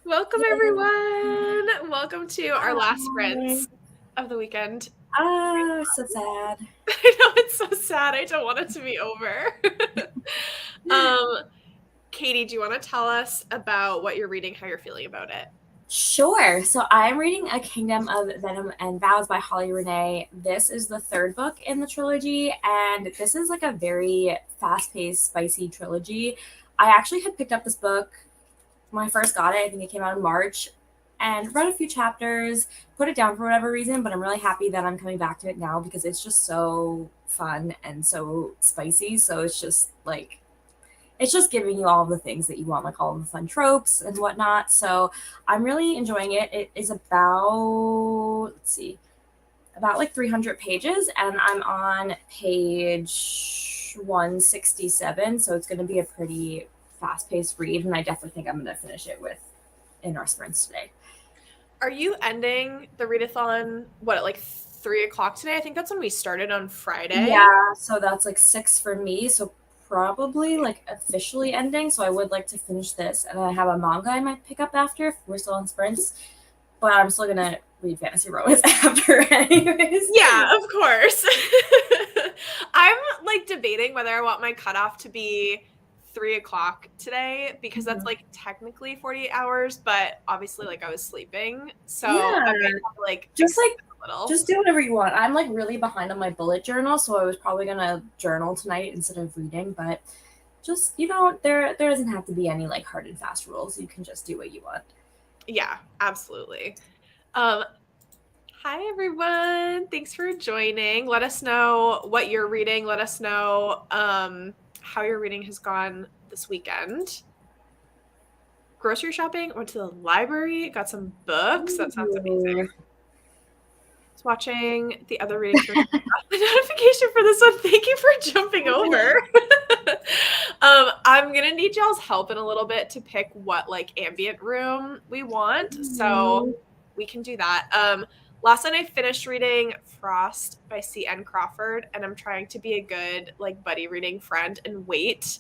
Welcome, everyone. Welcome to our last Hi. sprints of the weekend. Oh, so sad. I know it's so sad. I don't want it to be over. um, Katie, do you want to tell us about what you're reading, how you're feeling about it? Sure. So I'm reading A Kingdom of Venom and Vows by Holly Renee. This is the third book in the trilogy, and this is like a very fast-paced, spicy trilogy. I actually had picked up this book when I first got it. I think it came out in March, and read a few chapters, put it down for whatever reason, but I'm really happy that I'm coming back to it now because it's just so fun and so spicy. So it's just giving you all the things that you want, like all of the fun tropes and whatnot. So I'm really enjoying it. It is about, let's see, about like 300 pages, and I'm on page 167. So it's going to be a pretty fast paced read, and I definitely think I'm going to finish it in our sprints today. Are you ending the readathon, at like 3 o'clock today? I think that's when we started on Friday. Yeah, so that's like 6 for me. So probably like officially ending. So I would like to finish this, and I have a manga I might pick up after if we're still on sprints. But I'm still gonna read fantasy romance after, anyways. Yeah, of course. I'm like debating whether I want my cutoff to be 3 o'clock today because that's like technically 48 hours, but obviously like I was sleeping. So Yeah, I might have to like just extend like it a little. just do whatever you want. I'm like really behind on my bullet journal, so I was probably gonna journal tonight instead of reading. But just there doesn't have to be any like hard and fast rules. You can just do what you want. Yeah, absolutely. Hi everyone. Thanks for joining. Let us know what you're reading. Let us know how your reading has gone this weekend. Grocery shopping, went to the library, got some books. That sounds amazing. I was watching the other readings for the notification for this one. Thank you for jumping over. I'm gonna need y'all's help in a little bit to pick what like ambient room we want. So we can do that. Last night I finished reading Frost by C.N. Crawford, and I'm trying to be a good like buddy reading friend and wait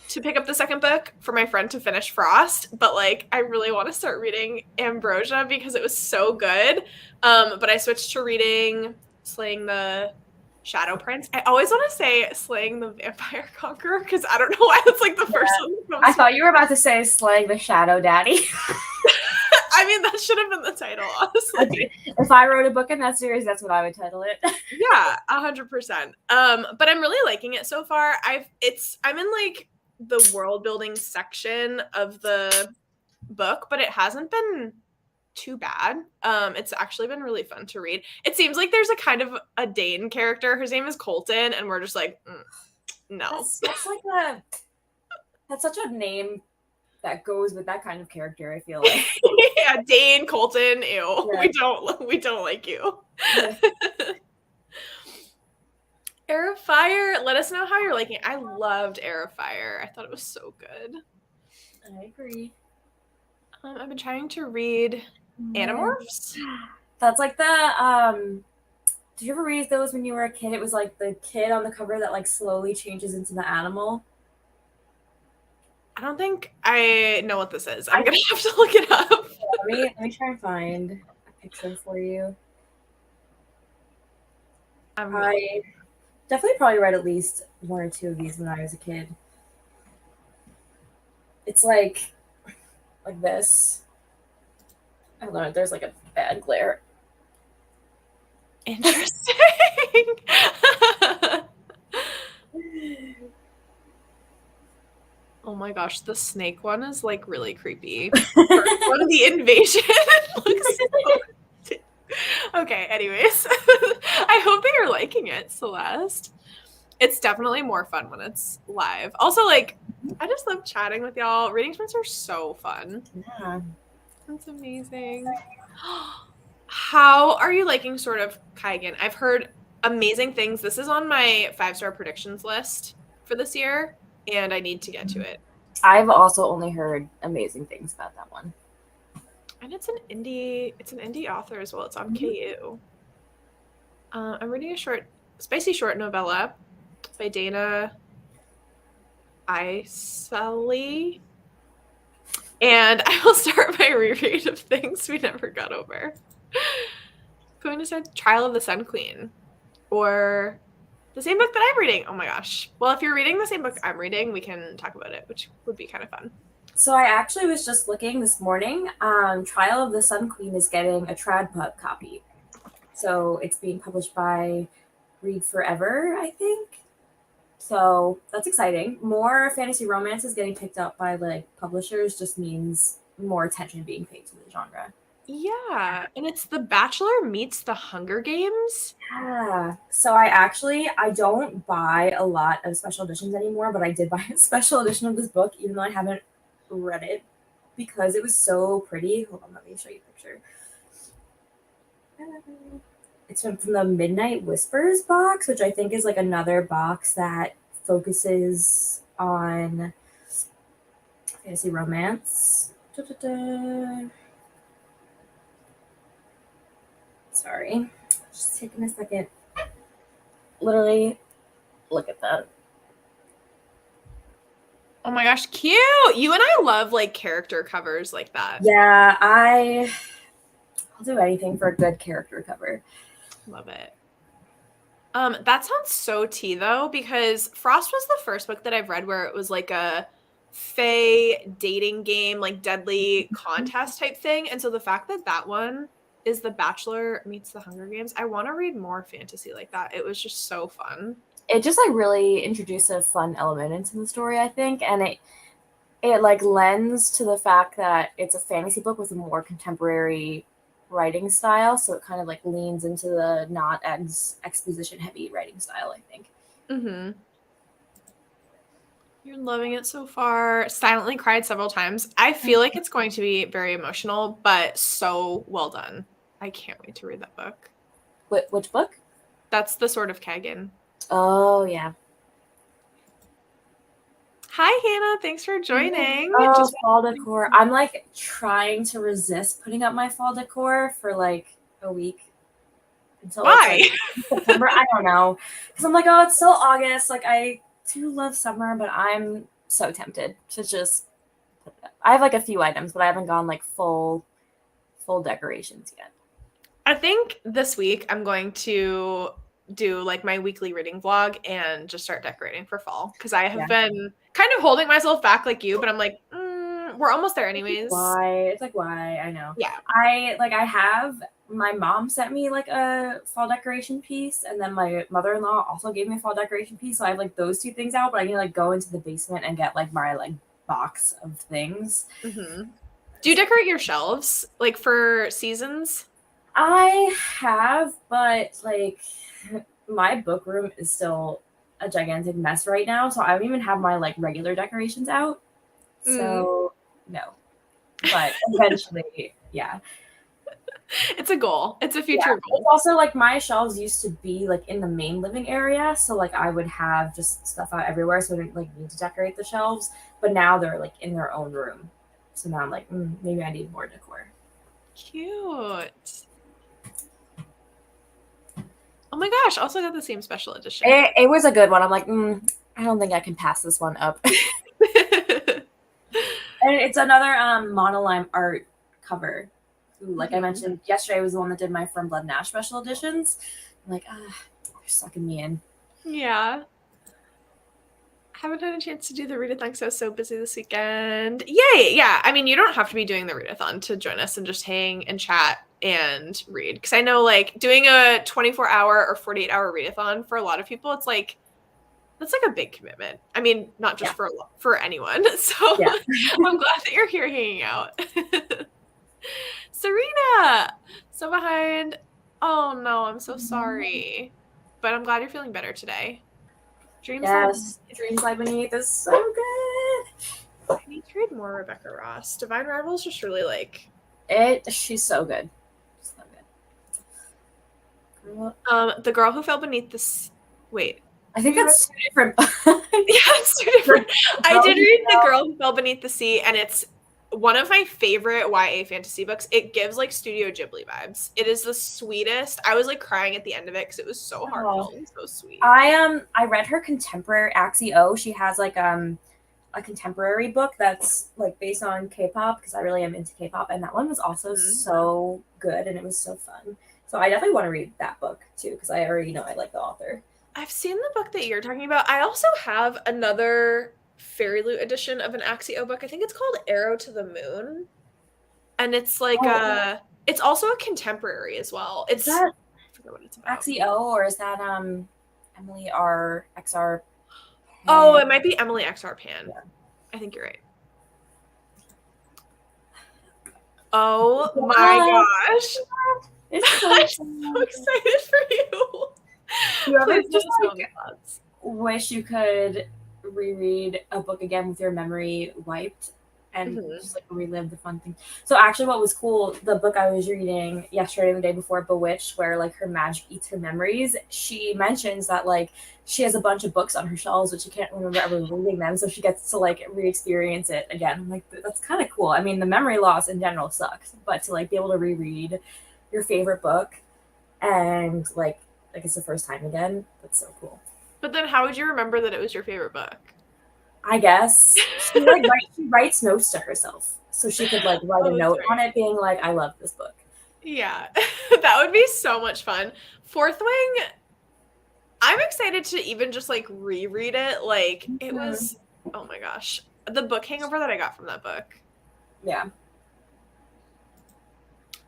to pick up the second book for my friend to finish Frost. But like I really want to start reading Ambrosia because it was so good. But I switched to reading Slaying the Shadow Prince. I always want to say Slaying the Vampire Conqueror because I don't know why that's like the first one. I thought you were about to say Slaying the Shadow Daddy. I mean, that should have been the title, honestly. If I wrote a book in that series, that's what I would title it. Yeah, 100%. But I'm really liking it so far. I'm in like the world building section of the book, but it hasn't been too bad. It's actually been really fun to read. It seems like there's a kind of a Dane character. His name is Colton, and we're just like, no. That's such a name that goes with that kind of character, I feel like. Yeah, Dane, Colton, ew. Yeah. We don't like you. Yeah. Air of Fire, let us know how you're liking it. I loved Air of Fire. I thought it was so good. I agree. I've been trying to read Animorphs. That's like the did you ever read those when you were a kid? It was like the kid on the cover that like slowly changes into the animal. I don't think I know what this is. I'm gonna have to look it up. Let me try and find a picture for you. I definitely probably read at least one or two of these when I was a kid. It's like this. I don't know. There's like a bad glare. Interesting. Oh my gosh, the snake one is like really creepy. One of the invasion looks so... Okay, anyways. I hope they are liking it, Celeste. It's definitely more fun when it's live. Also, like, I just love chatting with y'all. Reading sprints are so fun. Yeah. That's amazing. How are you liking Sword of Kaigen? I've heard amazing things. This is on my 5-star predictions list for this year, and I need to get to it. I've also only heard amazing things about that one. And it's an indie author as well. It's on KU. I'm reading a spicy short novella by Dana Iseli. And I will start my reread of things we never got over. Going to start Trial of the Sun Queen, or the same book that I'm reading. Oh my gosh. Well, if you're reading the same book I'm reading, we can talk about it, which would be kind of fun. So I actually was just looking this morning. Trial of the Sun Queen is getting a trad pub copy. So it's being published by Read Forever, I think. So that's exciting. More fantasy romance is getting picked up by like publishers just means more attention being paid to the genre. Yeah, and it's The Bachelor meets The Hunger Games. Yeah. So I don't buy a lot of special editions anymore, but I did buy a special edition of this book, even though I haven't read it because it was so pretty. Hold on, let me show you a picture. It's from the Midnight Whispers box, which I think is like another box that focuses on fantasy romance. Sorry, just taking a second. Literally, look at that. Oh my gosh, cute! You and I love like character covers like that. Yeah, I'll do anything for a good character cover. Love it. That sounds so tea though, because Frost was the first book that I've read where it was like a fae dating game, like deadly contest type thing. And so the fact that that one is The Bachelor meets The Hunger Games, I want to read more fantasy like that. It was just so fun. It just like really introduced a fun element into the story, I think, and it like lends to the fact that it's a fantasy book with a more contemporary writing style, so it kind of like leans into the not as exposition heavy writing style, I think. Mm-hmm. You're loving it so far. Silently cried several times. I feel like it's going to be very emotional, but so well done. I can't wait to read that book. Which book? That's The Sword of Kagan. Oh, yeah. Hi, Hannah. Thanks for joining. Oh, Just fall decor. I'm like trying to resist putting up my fall decor for like a week until why? it's like September. I don't know. Because I'm like, oh, it's still August. Like, I do love summer, but I'm so tempted to just put it up. I have like a few items, but I haven't gone like full decorations yet. I think this week I'm going to do like my weekly reading vlog and just start decorating for fall, because I have been kind of holding myself back like you, but I'm like, we're almost there anyways. Why? It's like, why? I know. Yeah. I have, my mom sent me like a fall decoration piece, and then my mother-in-law also gave me a fall decoration piece. So I have like those two things out, but I need to like go into the basement and get like my like box of things. Mm-hmm. Do you decorate your shelves like for seasons? I have, but like my book room is still a gigantic mess right now, so I don't even have my like regular decorations out. So no, but eventually, yeah. It's a goal. It's a future goal. It's also like my shelves used to be like in the main living area, so like I would have just stuff out everywhere, so I didn't like need to decorate the shelves. But now they're like in their own room, so now I'm like, maybe I need more decor. Cute. Oh my gosh! Also got the same special edition. It was a good one. I'm like, I don't think I can pass this one up. And it's another monoline art cover. Like I mentioned yesterday, was the one that did my From Blood and Ash special editions. I'm like, they're sucking me in. Yeah. Haven't had a chance to do the readathon, so I was so busy this weekend. Yay! Yeah, I mean, you don't have to be doing the readathon to join us and just hang and chat and read. Because I know, like, doing a 24-hour or 48-hour readathon for a lot of people, it's like, that's like a big commitment. I mean, not just for anyone. So I'm glad that you're here hanging out. Serena! So behind. Oh no, I'm so sorry. But I'm glad you're feeling better today. Dreams Lie Beneath is so good. I need to read more Rebecca Ross. Divine Rival's just really like it. She's so good. So good. The Girl Who Fell Beneath the Sea. Wait. I think that's two different. It's two different. I did read The Girl Who Fell Beneath the Sea, and it's one of my favorite YA fantasy books. It gives like Studio Ghibli vibes. It is the sweetest. I was like crying at the end of it because it was so heartfelt and so sweet. I read her contemporary Axie O. She has like a contemporary book that's like based on K-pop because I really am into K-pop, and that one was also so good and it was so fun. So I definitely want to read that book too because I already know I like the author. I've seen the book that you're talking about. I also have another Fairy Loot edition of an Axio book. I think it's called Arrow to the Moon. And it's like it's also a contemporary as well. Is that I forget what it's about. Axio or is that Emily R. XR? Oh, it might be Emily XR Pan. Yeah. I think you're right. Oh my gosh. It's so I'm so excited for you. You ever Please just let us like know thoughts. wish you could reread a book again with your memory wiped and just like relive the fun thing. So actually what was cool, the book I was reading yesterday, the day before, Bewitched, where like her magic eats her memories, she mentions that like she has a bunch of books on her shelves but she can't remember ever reading them, so she gets to like re-experience it again. I'm like, that's kind of cool. I mean, the memory loss in general sucks, but to like be able to reread your favorite book and like it's the first time again, that's so cool. But then how would you remember that it was your favorite book? I guess she writes notes to herself, so she could like write a note on it, being like, "I love this book." Yeah, that would be so much fun. Fourth Wing, I'm excited to even just like reread it. Like it was, oh my gosh, the book hangover that I got from that book. Yeah,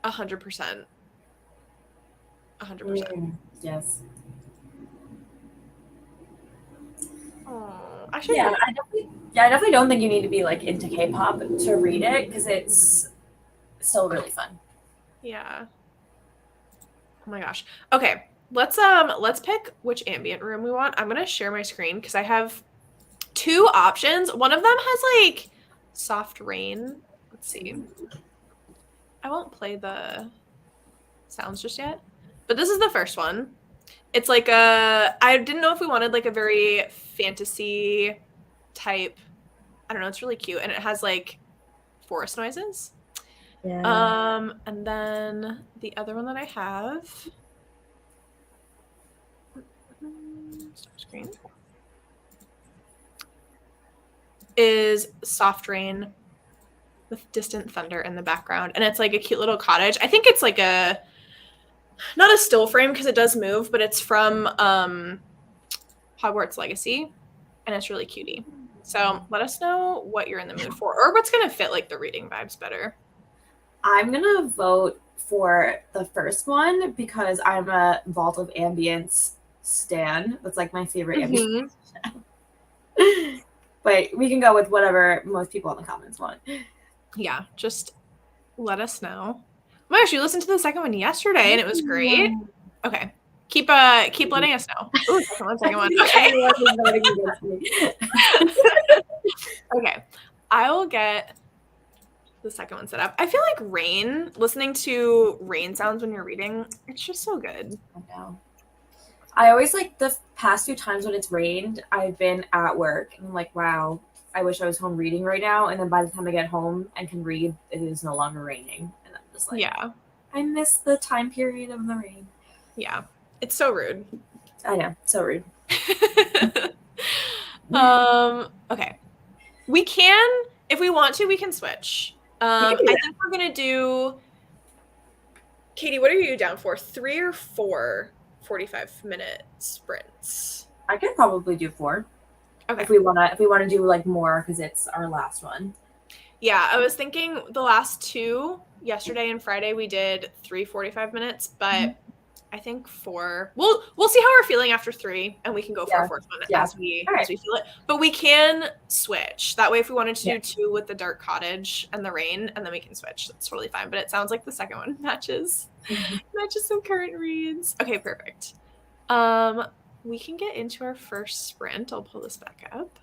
100%. 100%. Yes. Oh, I definitely don't think you need to be like into K-pop to read it because it's still really fun. Yeah. Oh my gosh. Okay, let's pick which ambient room we want. I'm gonna share my screen because I have two options. One of them has like soft rain. Let's see. I won't play the sounds just yet, but this is the first one. It's like I didn't know if we wanted like a very fantasy type. I don't know. It's really cute, and it has like forest noises. Yeah. And then the other one that I have. Stop screen. Is soft rain with distant thunder in the background, and it's like a cute little cottage. I think it's like a not a still frame because it does move, but it's from Hogwarts Legacy, and it's really cutie. So let us know what you're in the mood for, or what's gonna fit like the reading vibes better. I'm gonna vote for the first one because I'm a Vault of Ambience stan. That's like my favorite ambient. But we can go with whatever most people in the comments want. Yeah, just let us know. Oh my gosh, you listened to the second one yesterday and it was great. Okay. Keep letting us know. Ooh, second one. Okay. Okay. I will get the second one set up. I feel like rain, listening to rain sounds when you're reading, it's just so good. I know. I always like the past few times when it's rained, I've been at work and I'm like, wow, I wish I was home reading right now. And then by the time I get home and can read, it is no longer raining. And I'm just like, yeah, I miss the time period of the rain. Yeah, it's so rude. I know, so rude. Okay. We can, if we want to, we can switch. I think we're going to do, Katie, what are you down for? 3 or 4 45-minute sprints? I could probably do 4. Okay. If we wanna do like more because it's our last one. Yeah, I was thinking the last 2, yesterday and Friday, we did 3 45 minutes, but I think 4. We'll see how we're feeling after 3, and we can go for a 4th one as we feel it. But we can switch. That way, if we wanted to do 2 with the dark cottage and the rain, and then we can switch. That's totally fine. But it sounds like the second one matches some current reads. Okay, perfect. We can get into our first sprint. I'll pull this back up.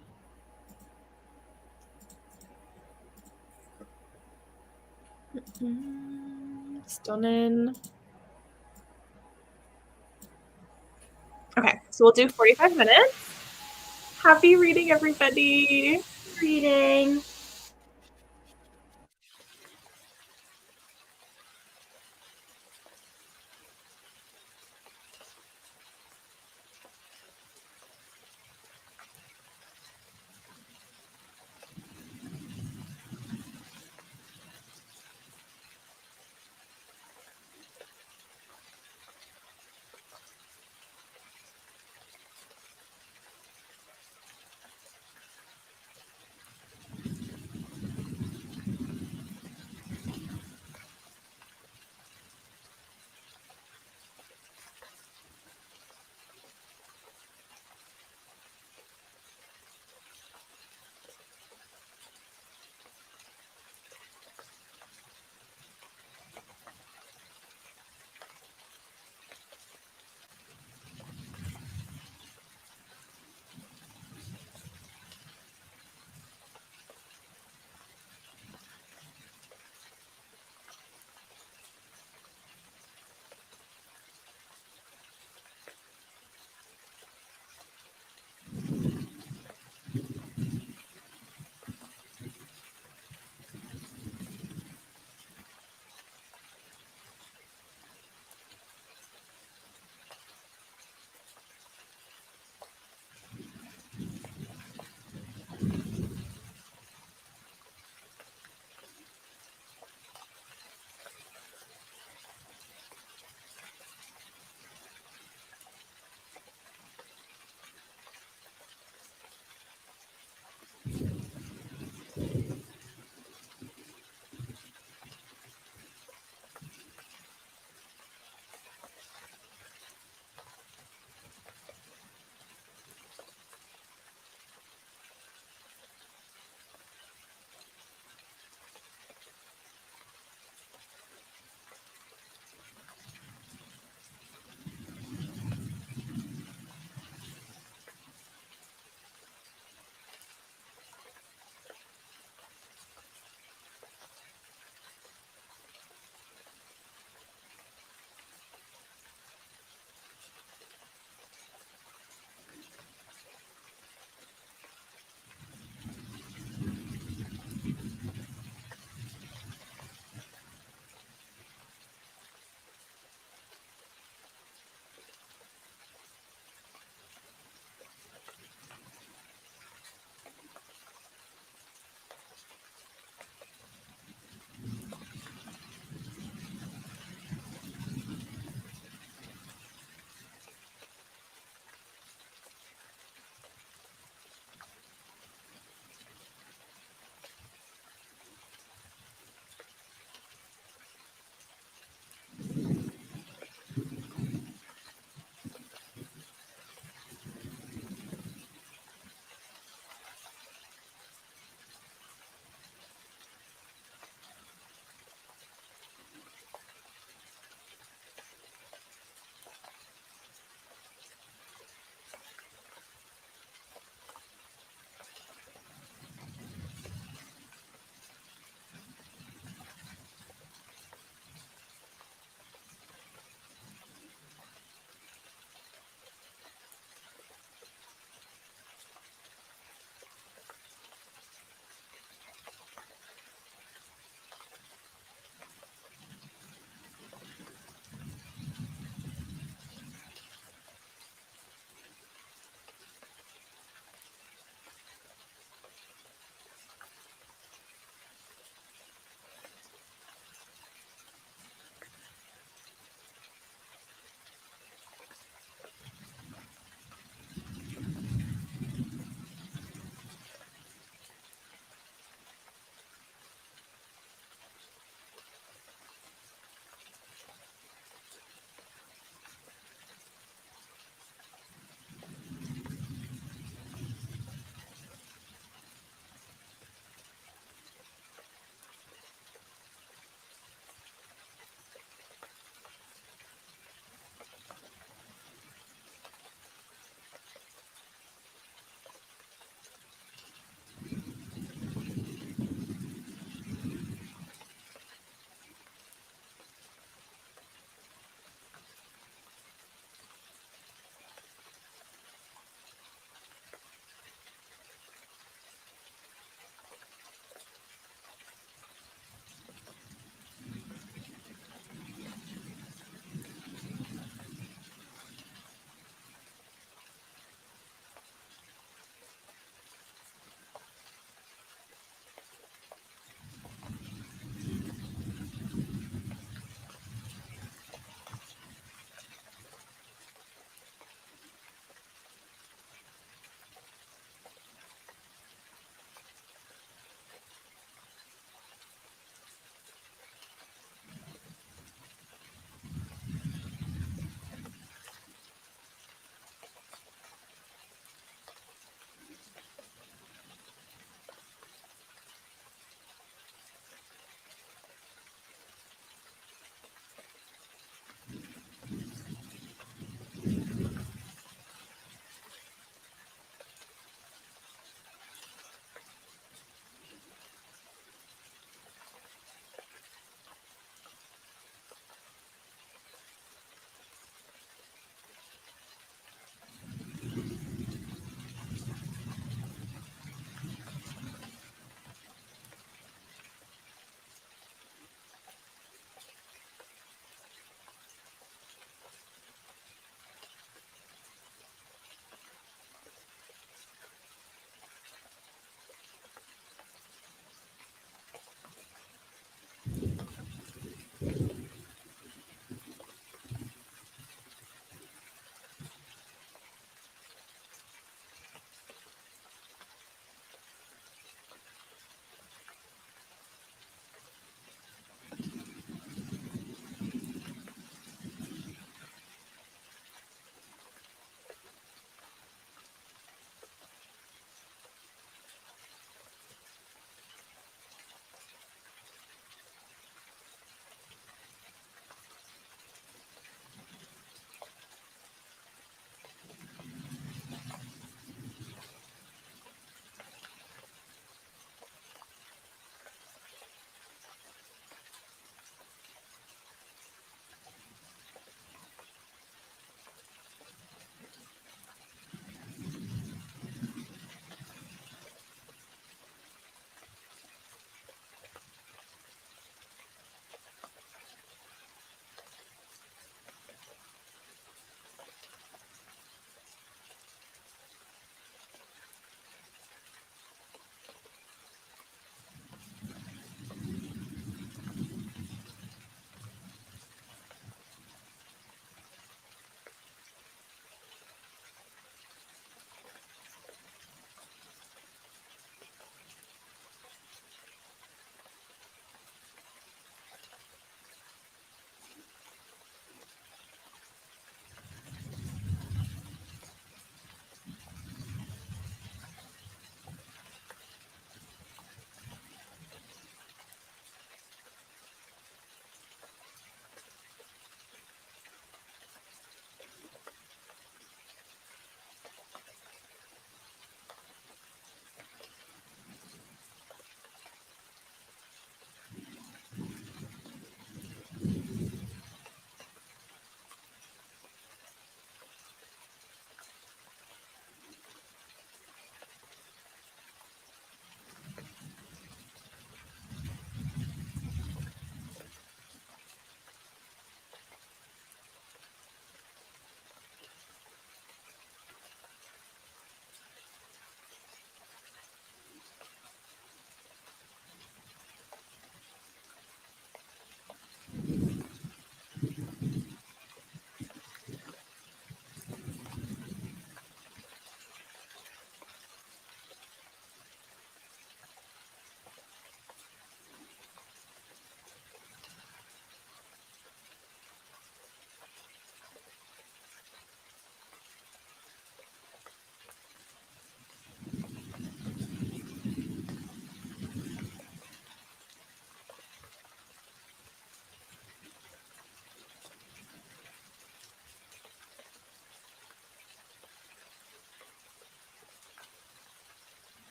Stunning. Okay, so we'll do 45 minutes. Happy reading, everybody. Reading.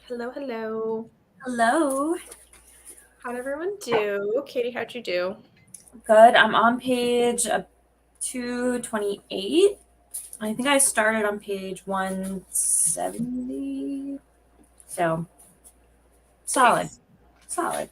Hello, hello. Hello. How'd everyone do? Katie, how'd you do? Good. I'm on page 228. I think I started on page 170. So solid. Nice. Solid.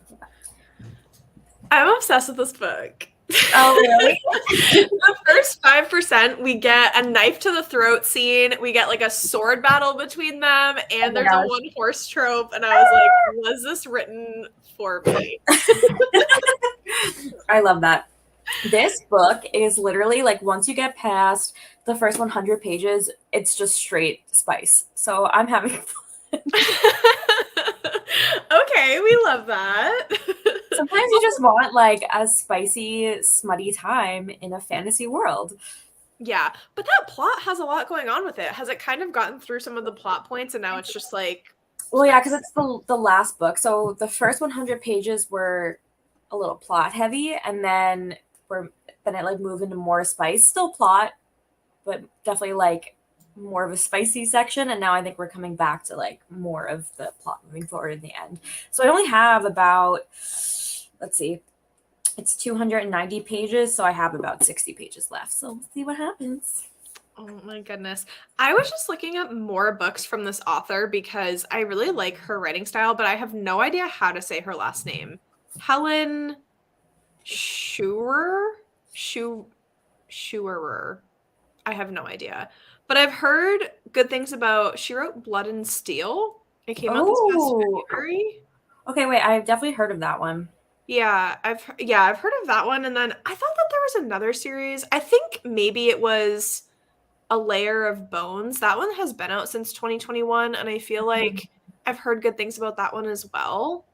I'm obsessed with this book. Oh, really? The first 5%, we get a knife to the throat scene. We get like a sword battle between them, and Oh my there's a gosh. one horse trope. And I was like, was this written for me? I love that. This book is literally like once you get past the first 100 pages, it's just straight spice. So I'm having fun. Okay, we love that. Sometimes you just want like a spicy, smutty time in a fantasy world. Yeah, but that plot has a lot going on with it. Has it kind of gotten through some of the plot points and now it's just like Well, yeah, because it's the last book. So the first 100 pages were a little plot heavy, and then it like moved into more spice, still plot, but definitely like more of a spicy section. And now I think we're coming back to like more of the plot moving forward in the end. So I only have about, let's see, it's 290 pages, so I have about 60 pages left. So we'll see what happens. oh my goodness. I was just looking up more books from this author because I really like her writing style, but I have no idea how to say her last name. Helen Schurer? Schurer. I have no idea. But I've heard good things about she wrote Blood and Steel. It came out this past Oh, February. okay. Wait, I've definitely heard of that one. Yeah, I've heard of that one, and then I thought that there was another series. I think maybe it was A Layer of Bones. That one has been out since 2021, and I feel like I've heard good things about that one as well.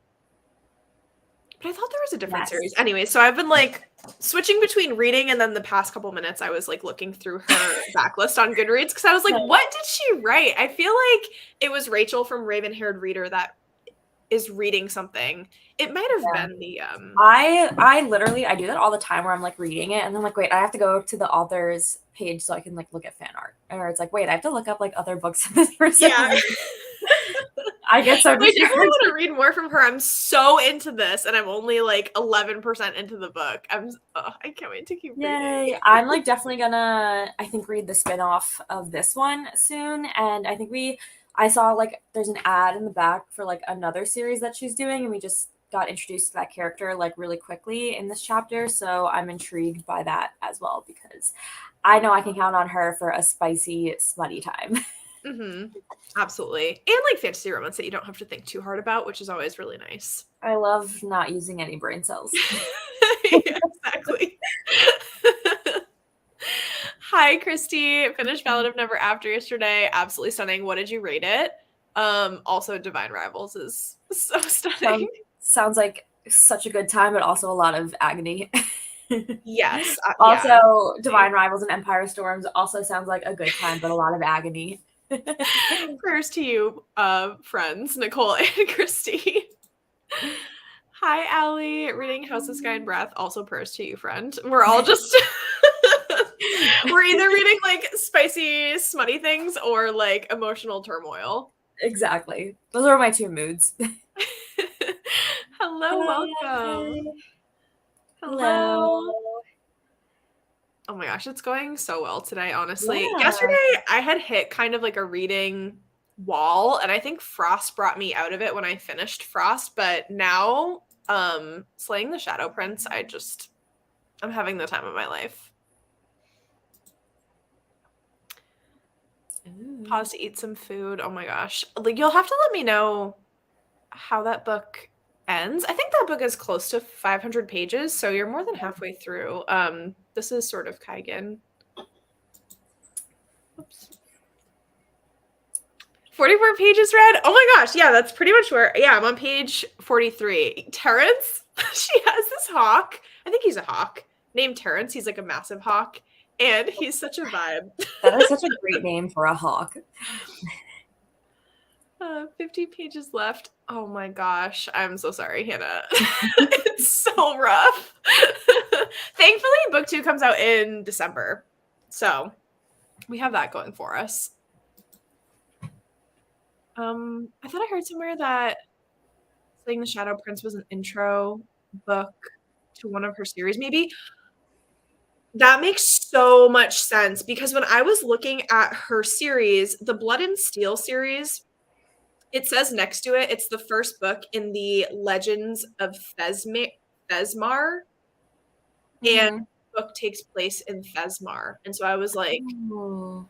But I thought there was a different series. Yes. Anyway, so I've been like switching between reading, and then the past couple minutes I was like looking through her backlist on Goodreads because I was like, what did she write? I feel like it was Rachel from Raven Haired Reader that is reading something. It might have Yeah. been the I literally I do that all the time where I'm like reading it and then like wait, I have to go to the author's page so I can like look at fan art. Or it's like, wait, I have to look up like other books this person. yeah. I get so I definitely distracted. want to read more from her. I'm so into this, and I'm only like 11% into the book. I can't wait to keep reading. Yay. I'm like definitely gonna I think read the spin-off of this one soon. And I think I saw like there's an ad in the back for like another series that she's doing, and we just got introduced to that character like really quickly in this chapter. So I'm intrigued by that as well because I know I can count on her for a spicy, smutty time. Mm-hmm. Absolutely. And like fantasy romance that you don't have to think too hard about, which is always really nice. I love not using any brain cells. Yeah, exactly. Hi, Christy. Finished Ballad of Never After yesterday. Absolutely stunning. What did you rate it? Also Divine Rivals is so stunning. Sounds like such a good time, but also a lot of agony. Yes. Also, Yeah. Divine Rivals and Empire Storms also sounds like a good time, but a lot of agony. Prayers to you, friends, Nicole and Christy. Hi, Allie. Reading House of Sky and Breath. Also prayers to you, friend. We're all just we're either reading like spicy, smutty things or like emotional turmoil. Exactly. Those are my two moods. Hello, welcome. Hello. Oh my gosh, it's going so well today, honestly. Yeah. Yesterday, I had hit kind of like a reading wall, and I think Frost brought me out of it when I finished Frost, but now, Slaying the Shadow Prince, I'm having the time of my life. Ooh. Pause to eat some food. Oh my gosh. Like, you'll have to let me know how that book ends. I think that book is close to 500 pages, so you're more than halfway through. This is sort of Kaigen. Oops. 44 pages read. Oh my gosh. Yeah, that's pretty much where, yeah, I'm on page 43. Terrence, she has this hawk. I think he's a hawk named Terrence. He's like a massive hawk, and he's such a vibe. That is such a great name for a hawk. 50 pages left. Oh my gosh. I'm so sorry, Hannah. It's so rough. Thankfully, book 2 comes out in December. So we have that going for us. I thought I heard somewhere that Slaying the Shadow Prince was an intro book to one of her series, maybe. That makes so much sense because when I was looking at her series, the Blood and Steel series, it says next to it, it's the first book in the Legends of Thesmar, and Mhm. the book takes place in Thesmar. And so I was like, Ooh.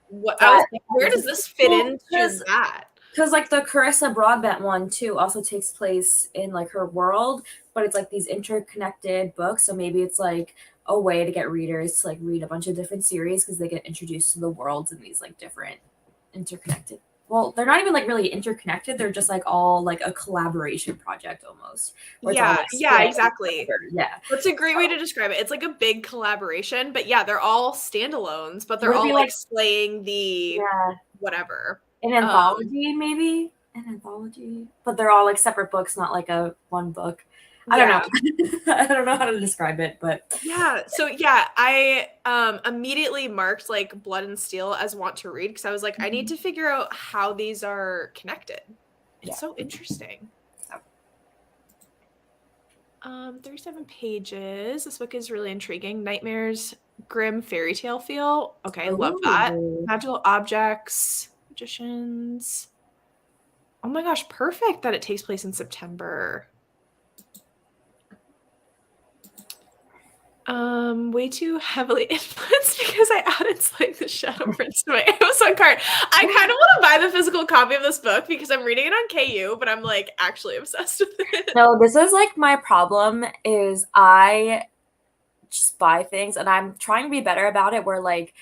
what? I was That like, where does this fit well, into that? because like the Carissa Broadbent one too also takes place in like her world, but it's like these interconnected books. So maybe it's like a way to get readers to like read a bunch of different series because they get introduced to the worlds in these like different interconnected. Well, they're not even like really interconnected. They're just like all like a collaboration project almost, where it's all Yeah, like yeah, split. exactly. Yeah. That's a great way So to describe it. It's like a big collaboration, but yeah, they're all standalones, but they're would it all be like like slaying the yeah, whatever. an Um, anthology maybe? An anthology. But they're all like separate books, not like a one book. I don't yeah. know. I don't know how to describe it, but Yeah. So yeah, I immediately marked like Blood and Steel as want to read because I was like, I need to figure out how these are connected. It's yeah. so interesting. 37 pages. This book is really intriguing. Nightmares, grim fairy tale feel. Okay, love that. Ooh. Magical objects, magicians. Oh my gosh, perfect that it takes place in September. Way too heavily influenced because I added Slaying the Shadow Prince to my Amazon cart. I kind of want to buy the physical copy of this book because I'm reading it on KU, but I'm like actually obsessed with it. No, this is like my problem is I just buy things and I'm trying to be better about it where like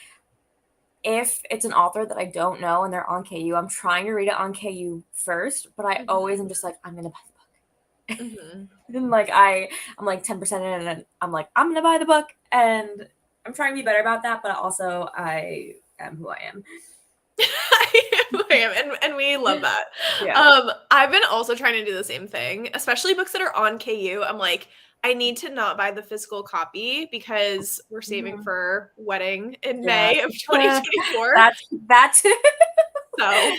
if it's an author that I don't know and they're on KU, I'm trying to read it on KU first, but I always am just like, I'm gonna buy the book. Mhm. And like I'm like 10% in and I'm like, I'm gonna buy the book. And I'm trying to be better about that, but also I am who I am. I am, and we love that. Yeah. I've been also trying to do the same thing, especially books that are on KU. I'm like, I need to not buy the physical copy because we're saving Mhm. for wedding in Yeah. May of 2024. That's So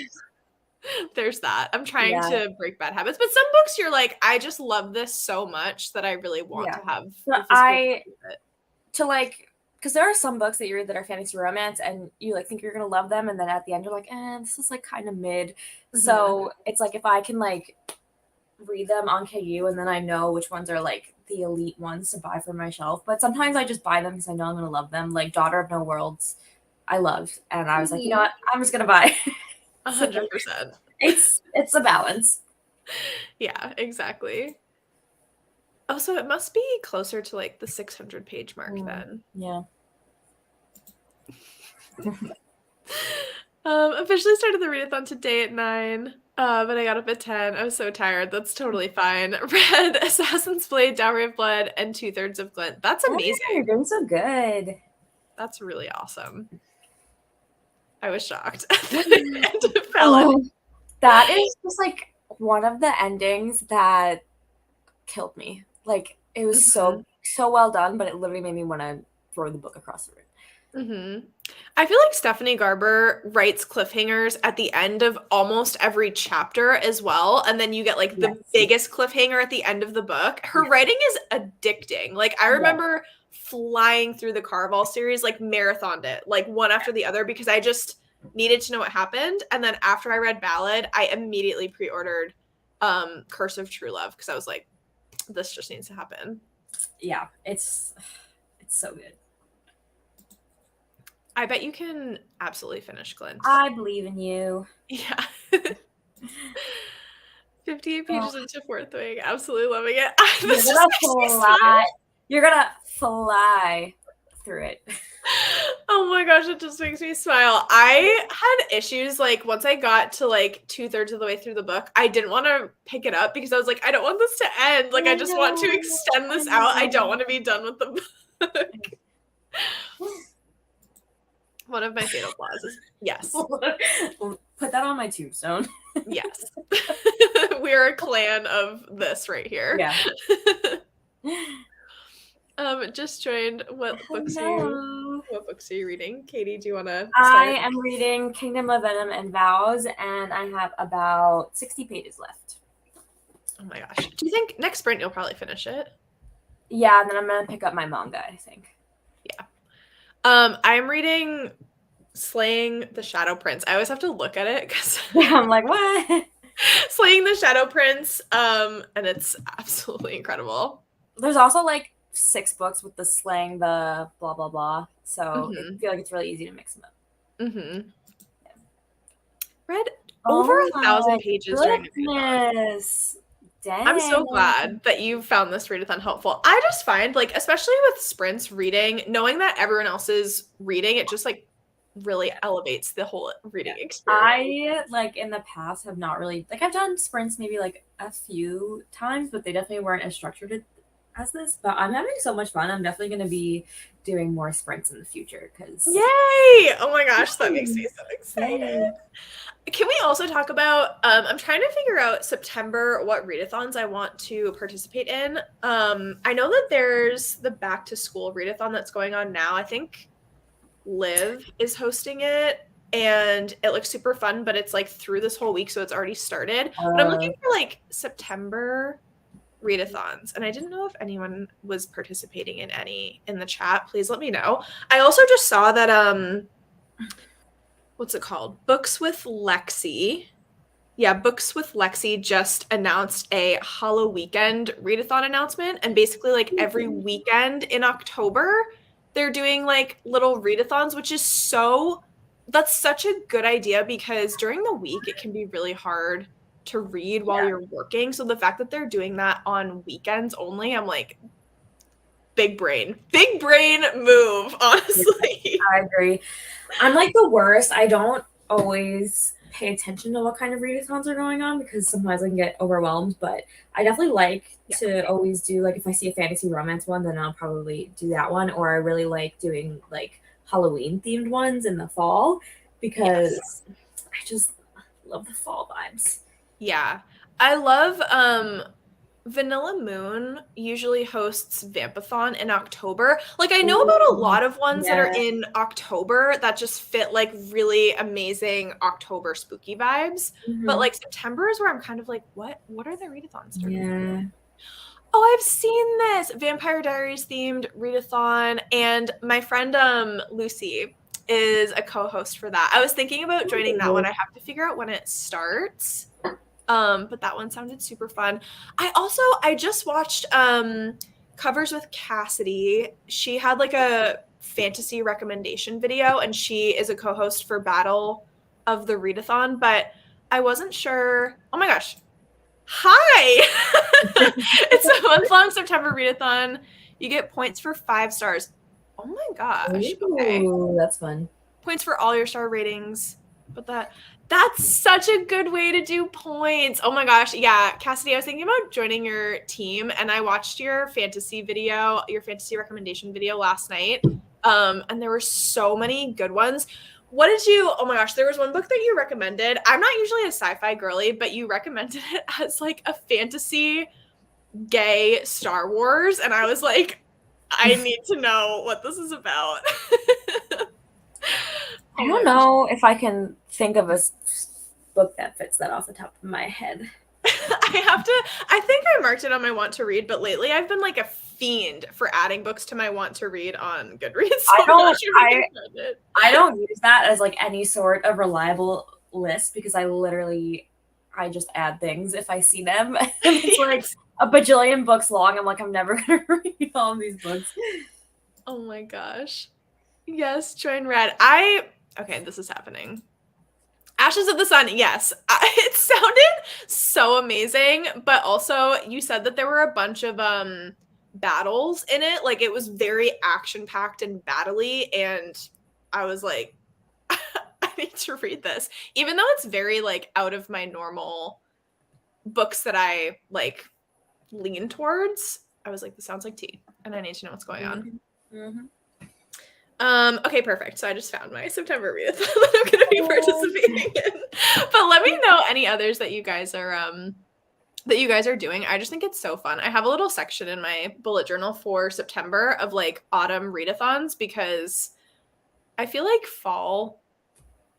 there's that. I'm trying yeah. to break bad habits, but some books you're like, I just love this so much that I really want Yeah. to have the But physical copy of it. to like because there are some books that you read that are fantasy romance and you like think you're gonna love them and then at the end you're like, this is like kind of mid. Mhm. So it's like if I can like read them on KU and then I know which ones are like the elite ones to buy for my shelf. But sometimes I just buy them because I know I'm gonna love them. Like Daughter of No Worlds, I loved, and I was like, you know Mhm. what, I'm just gonna buy. So 100%. it's a balance. Yeah, exactly. Oh, so it must be closer to like the 600 page mark then. Yeah. Officially started the readathon today at 9, but I got up at 10. I was so tired. That's totally fine. Read Assassin's Blade, Dowry of Blood, and 2/3 of Glint. That's Oh, you're amazing. doing so good. That's really awesome. I was shocked at the end of Palette. Oh, that is just like one of the endings that killed me. Like it was Mhm. so well done, but it literally made me want to throw the book across the room. Mhm. I feel like Stephanie Garber writes cliffhangers at the end of almost every chapter as well, and then you get like the Yes. biggest cliffhanger at the end of the book. Her Yes. writing is addicting. Like I Yeah. remember flying through the Carval series, like marathoned it, like one after the other because I just needed to know what happened. And then after I read Ballad, I immediately pre-ordered Curse of True Love because I was like, this just needs to happen. Yeah. It's so good. I bet you can absolutely finish Glint. I believe in you. Yeah. 58 pages Oh, into Fourth Wing. Absolutely loving it. you're This just gonna makes me fly. smile. You're gonna fly through it. Oh my gosh, it just makes me smile. I had issues like once I got to like 2/3 of the way through the book, I didn't want to pick it up because I was like, I don't want this to end. Like, I I just want to know. extend I this out. I don't know. want to be done with the book. One of my fatal flaws is yes. Put that on my tombstone. Yes. We're a clan of this right here. Yeah. Just joined. What books are you? Hello. What books are you reading? Katie, do you want to I start? am reading Kingdom of Venom and Vows, and I have about 60 pages left. Oh my gosh. Do you think next sprint you'll probably finish it? Yeah, and then I'm gonna pick up my manga, I think. Yeah. I'm reading Slaying the Shadow Prince. I always have to look at it because I'm like, what? Slaying the Shadow Prince, and it's absolutely incredible. There's also like 6 books with the slang, the blah blah blah. So I feel like it's really easy to mix them up. Mm-hmm. Read Oh over 1,000 my pages during the readathon. goodness. Dang. I'm so glad that you found this readathon helpful. I just find, like, especially with sprints reading, knowing that everyone else is reading, it just like really elevates the whole reading experience. I like in the past have not really like I've done sprints maybe like a few times, but they definitely weren't as structured as this. But I'm having so much fun. I'm definitely going to be doing more sprints in the future because Yay! Oh my gosh, that makes me so excited. Can we also talk about, I'm trying to figure out September what readathons I want to participate in. I know that there's the back to school readathon that's going on now. I think Liv is hosting it and it looks super fun, but it's like through this whole week, so it's already started. But I'm looking for like September readathons, and I didn't know if anyone was participating in any in the chat. Please let me know. I also just saw that what's it called? Books with Lexi. Yeah, Books with Lexi just announced a Hollow Weekend readathon announcement, and basically like every weekend in October they're doing like little readathons, which is that's such a good idea because during the week it can be really hard to read while you're working. So the fact that they're doing that on weekends only, I'm like, big brain move, honestly. I agree. I'm like the worst. I don't always pay attention to what kind of readathons are going on because sometimes I can get overwhelmed, but I definitely like to always do like if I see a fantasy romance one, then I'll probably do that one. Or I really like doing like Halloween themed ones in the fall because I just love the fall vibes. Yeah. I love Vanilla Moon usually hosts Vampathon in October. Like I know about a lot of ones that are in October that just fit like really amazing October spooky vibes. But like September is where I'm kind of like, what are the readathons doing? Yeah. Oh, I've seen this Vampire Diaries themed readathon, and my friend Lucy is a co-host for that. I was thinking about joining that one. I have to figure out when it starts. But that one sounded super fun. I just watched Covers with Cassidy. She had like a fantasy recommendation video, and she is a co-host for Battle of the Readathon, but I wasn't sure. Oh my gosh. Hi! It's a month-long September readathon. You get points for 5 stars. Oh my gosh. Okay. Ooh, that's fun. Points for all your star ratings. But that's such a good way to do points. Oh my gosh. Yeah, Cassidy, I was thinking about joining your team, and I watched your fantasy recommendation video last night. And there were so many good ones. Oh my gosh, there was one book that you recommended. I'm not usually a sci-fi girly, but you recommended it as like a fantasy gay Star Wars. And I was like, I need to know what this is about. I don't know if I can think of a book that fits that off the top of my head. I think I marked it on my want to read, but lately I've been like a fiend for adding books to my want to read on Goodreads. So I don't use that as like any sort of reliable list because I just add things if I see them. It's like a bajillion books long. I'm like, I'm never going to read all of these books. Oh my gosh. Yes, join Red. Okay, this is happening. Ashes of the Sun, yes. It sounded so amazing, but also you said that there were a bunch of battles in it. Like it was very action-packed and battle-y, and I was like, I need to read this. Even though it's very like out of my normal books that I like lean towards, I was like, this sounds like tea, and I need to know what's going on. Okay, perfect. So I just found my September readathon that I'm going to be participating in. But let me know any others that you guys are doing. I just think it's so fun. I have a little section in my bullet journal for September of like autumn readathons because I feel like fall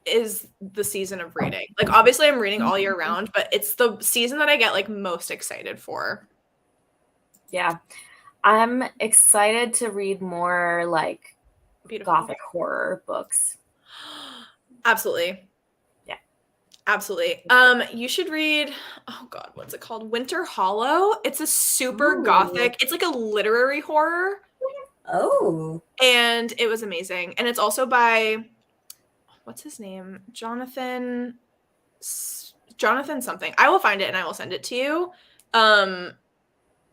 is the season of reading. Like obviously I'm reading all year round, but it's the season that I get like most excited for. Yeah. I'm excited to read more like Beautiful. Gothic horror books. Absolutely. Yeah. Absolutely. You should read, oh God, what's it called? Winter Hollow. It's a super Gothic, it's like a literary horror. Oh. And it was amazing. And it's also by, what's his name? Jonathan something. I will find it and I will send it to you.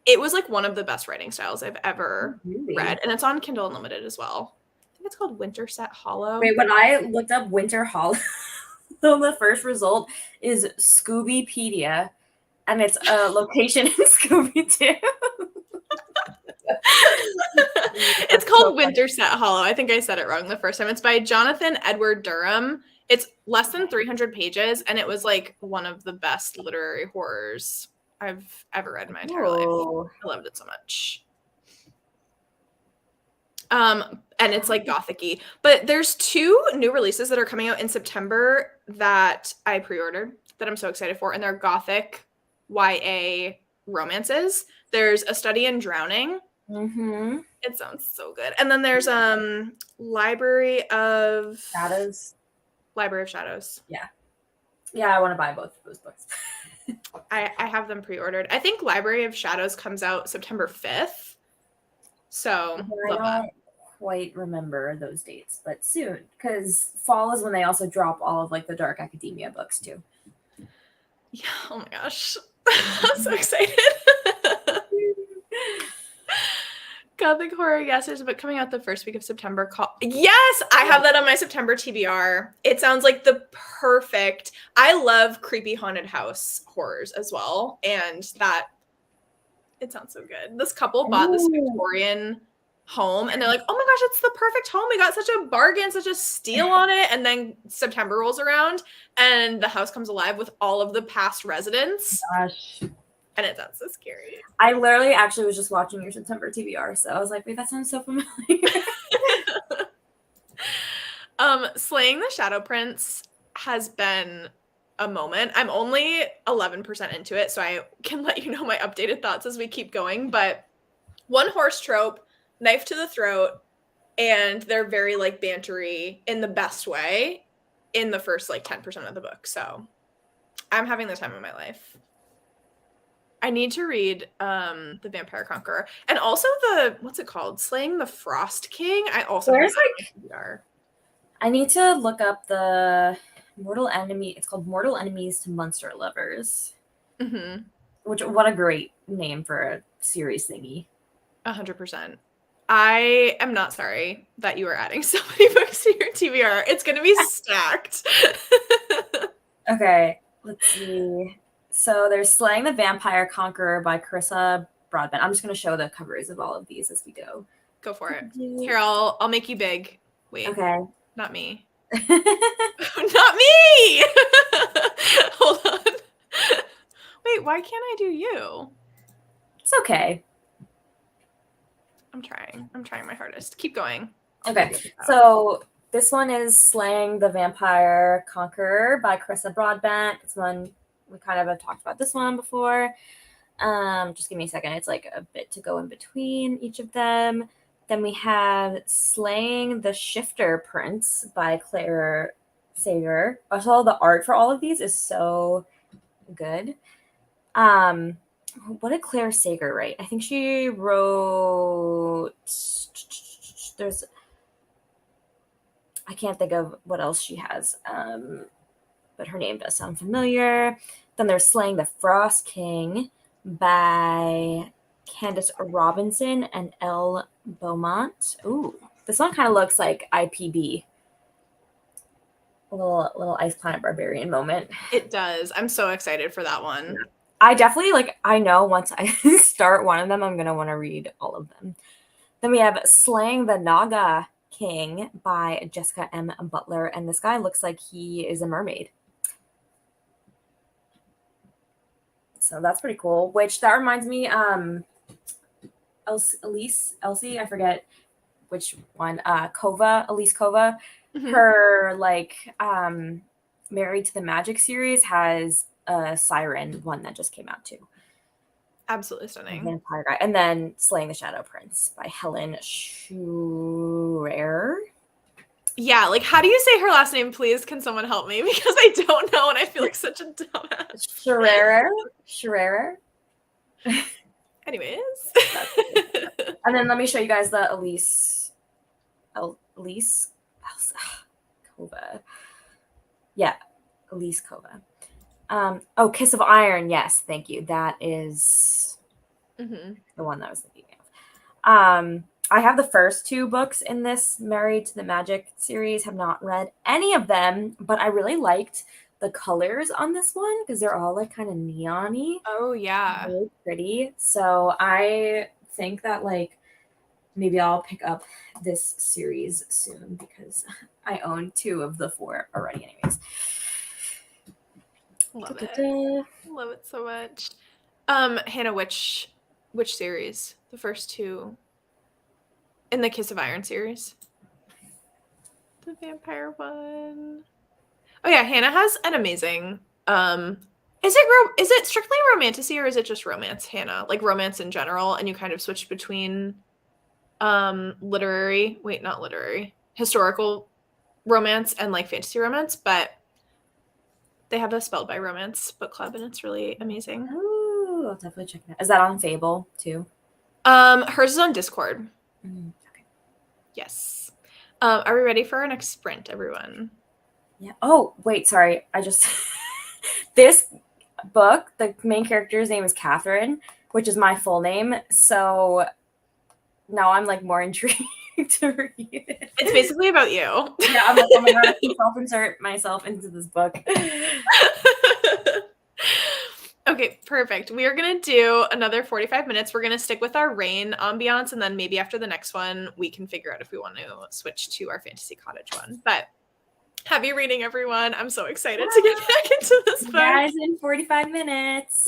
It was like one of the best writing styles I've ever read. And it's on Kindle Unlimited as well. I think it's called Winterset Hollow. Wait, when I looked up Winter Hollow, the first result is Scoobypedia, and it's a location in Scooby-Doo. It's called Winterset Hollow. I think I said it wrong the first time. It's by Jonathan Edward Durham. It's less than 300 pages, and it was like one of the best literary horrors I've ever read in my entire life. I loved it so much. And it's like Gothic-y. But there's 2 new releases that are coming out in September that I pre-ordered that I'm so excited for, and they're Gothic YA romances. There's A Study in Drowning. Mm-hmm. It sounds so good. And then there's Library of Shadows. Yeah. Yeah, I want to buy both of those books. I have them pre-ordered. I think Library of Shadows comes out September 5th. So I don't quite remember those dates, but soon, because fall is when they also drop all of like the dark academia books too. Yeah. Oh my gosh. I'm so excited. Gothic horror, yes, there's a book coming out the first week of September called, yes, I have that on my September TBR. It sounds like the perfect, I love creepy haunted house horrors as well, and that, it sounds so good. This couple bought this Victorian home, and they're like, oh my gosh, it's the perfect home. We got such a bargain, such a steal on it, and then September rolls around, and the house comes alive with all of the past residents. Gosh. And it sounds so scary. I literally actually was just watching your September TBR, so I was like, wait, that sounds so familiar. Slaying the Shadow Prince has been a moment. I'm only 11% into it, so I can let you know my updated thoughts as we keep going. But one horse trope, knife to the throat, and they're very like bantery in the best way in the first like 10% of the book. So I'm having the time of my life. I need to read The Vampire Conqueror, and also the, what's it called? Slaying the Frost King. I also I need to look up the Mortal Enemy. It's called Mortal Enemies to Monster Lovers. Mm-hmm. Which, what a great name for a series thingy. 100%. I am not sorry that you are adding so many books to your TBR. It's going to be stacked. Okay, let's see. So there's Slaying the Vampire Conqueror by Carissa Broadbent. I'm just going to show the covers of all of these as we go. Go for it. Here, I'll make you big. Wait. Okay. Not me. Not me! Hold on. Wait, why can't I do you? It's okay. I'm trying my hardest. Keep going. Okay. So this one is Slaying the Vampire Conqueror by Carissa Broadbent. This one, we kind of have talked about this one before. Just give me a second. It's like a bit to go in between each of them. Then we have Slaying the Shifter Prince by Claire Sager. Also, the art for all of these is so good. What did Claire Sager write? I think she wrote... I can't think of what else she has, but her name does sound familiar. Then there's Slaying the Frost King by Candace Robinson and Elle Beaumont. Ooh, this one kind of looks like IPB. A little Ice Planet Barbarian moment. It does. I'm so excited for that one. Yeah. I definitely, I know once I start one of them, I'm going to want to read all of them. Then we have Slaying the Naga King by Jessica M. Butler, and this guy looks like he is a mermaid. So that's pretty cool, which that reminds me, Elsie, I forget, which one, Kova, Elise Kova. Mhm. Her like Married to the Magic series has a Siren one that just came out too. Absolutely A stunning. vampire guy. And then Slaying the Shadow Prince by Helen Schurer. Yeah, like how do you say her last name, please? Can someone help me? Because I don't know and I feel like such a dumbass. Schurer. Anyways. And then let me show you guys the Elise Kova. Yeah, Elise Kova. Kiss of Iron. Yes, thank you. That is the one that I was thinking of. I have the first 2 books in this Married to the Magic series. Have not read any of them, but I really liked the colors on this one because they're all like kind of neon-y. Oh yeah. Really pretty. So I think that like maybe I'll pick up this series soon because I own 2 of the 4 already anyways. Love it. Love it so much. Hannah, which series? The first 2 in the Kiss of Iron series? The vampire one. Oh yeah, Hannah has an amazing is it strictly romantasy or is it just romance, Hannah? Like romance in general, and you kind of switch between historical romance and like fantasy romance, but they have a Spelled by Romance book club and it's really amazing. Oh, I'll definitely check that. Is that on Fable too? Hers is on Discord. Okay. Yes. Are we ready for our next sprint, everyone? Yeah. Oh, wait, sorry. This book, the main character's name is Catherine, which is my full name. So now I'm like more intrigued to read it. It's basically about you. Yeah, I'm like, oh my god, I can self-insert myself into this book. Okay, perfect. We are going to do another 45 minutes. We're going to stick with our rain ambiance, and then maybe after the next one, we can figure out if we want to switch to our fantasy cottage one. But happy reading, everyone. I'm so excited to get back into this book. Guys, in 45 minutes.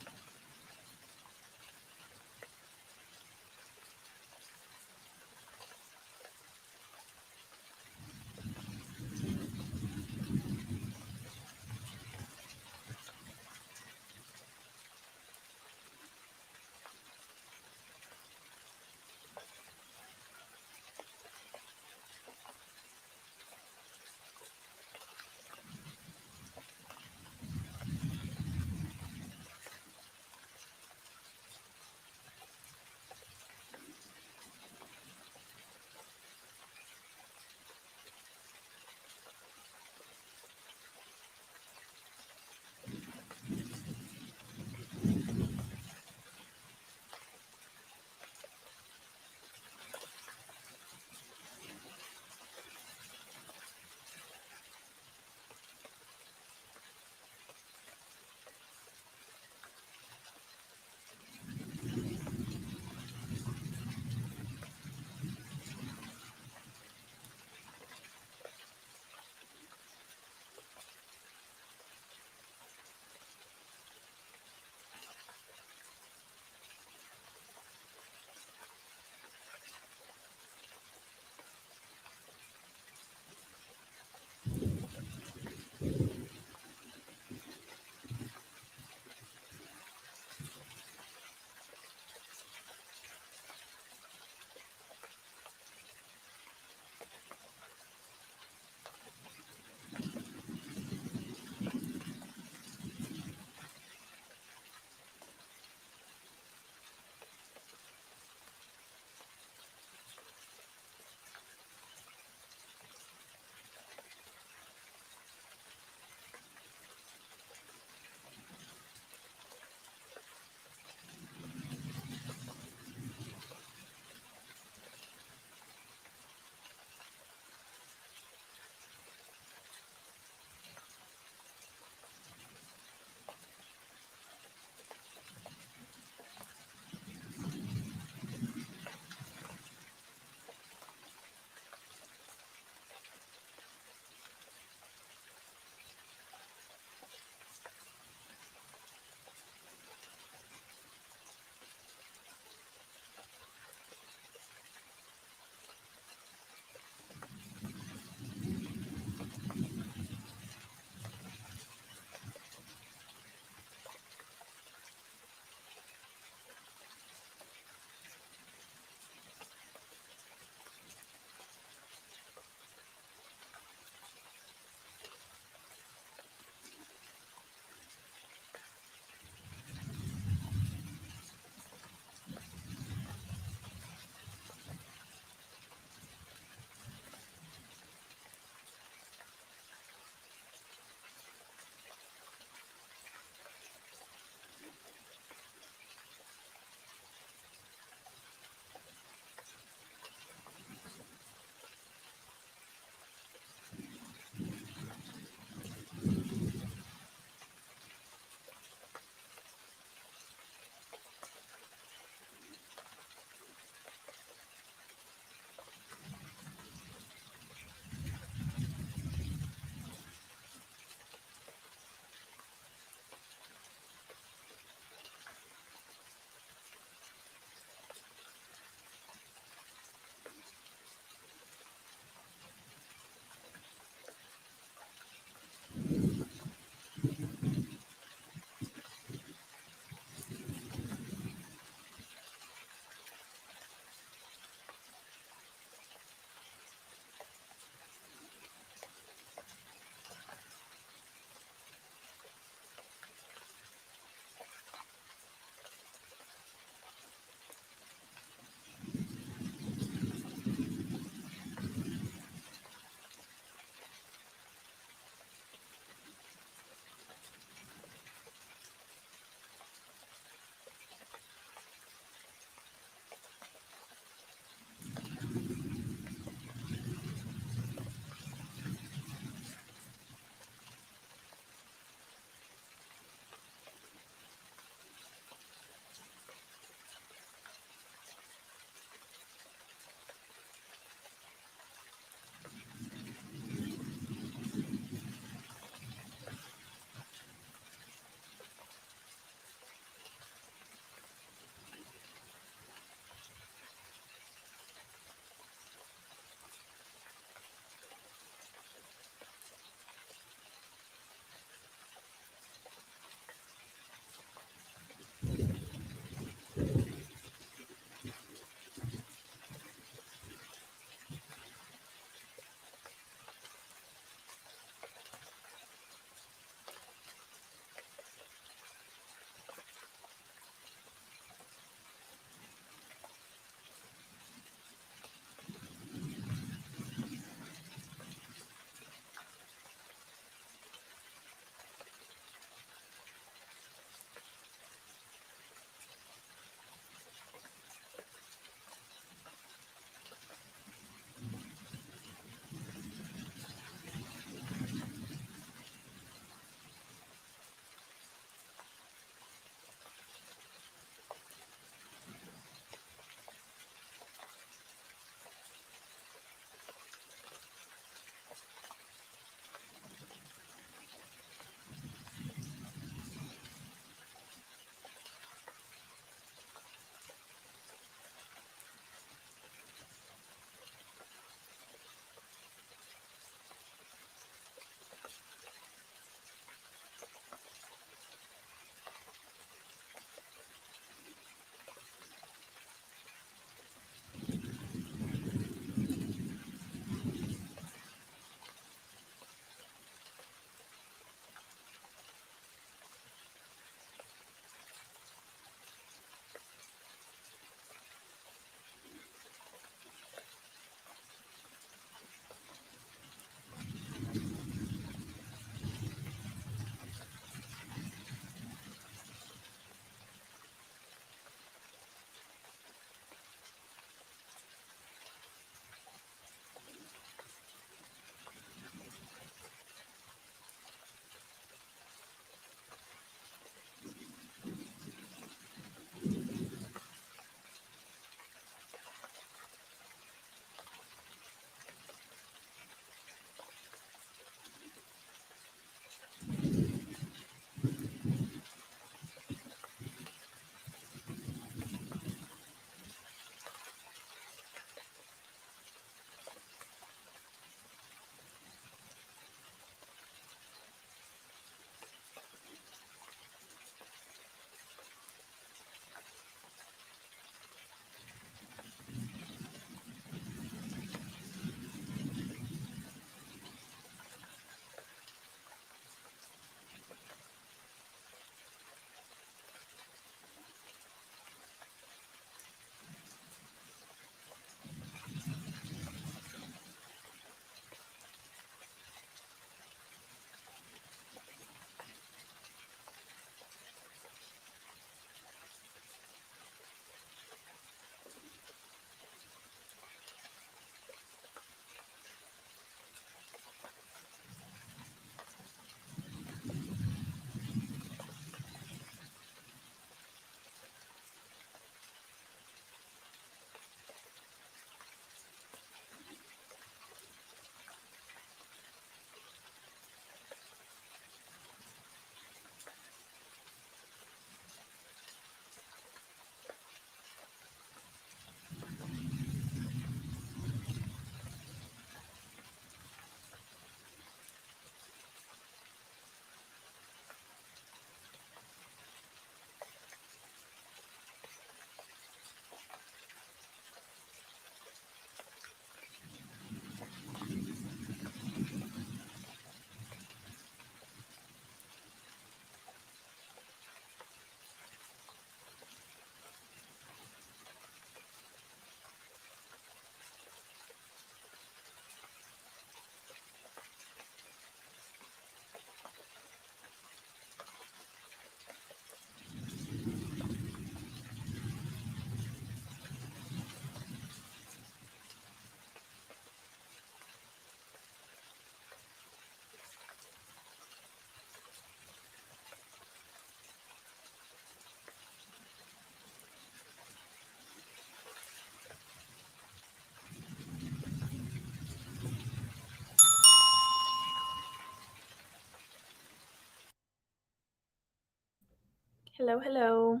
Hello, hello.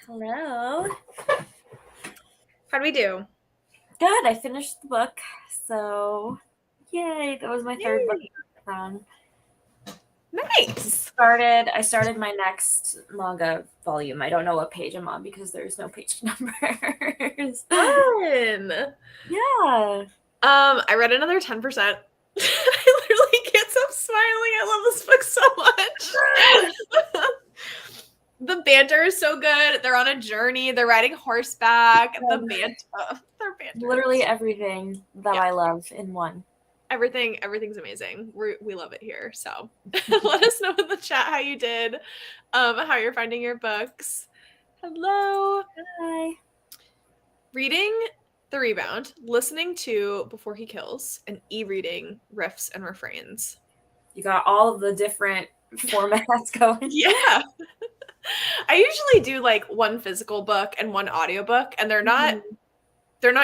Hello. How'd we do? Good. I finished the book, so yay! That was my third book. Nice. I started my next manga volume. I don't know what page I'm on because there's no page numbers. Fun. Yeah. I read another 10%. I literally can't stop smiling. I love this book so much. The banter is so good. They're on a journey. They're riding horseback. The banter. Their banter. Literally everything that I love in one. Everything's amazing. We love it here. So let us know in the chat how you did, how you're finding your books. Hello. Hi. Reading The Rebound, listening to Before He Kills, and e-reading Riffs and Refrains. You got all of the different formats going. Yeah. I usually do like one physical book and one audiobook, and they're not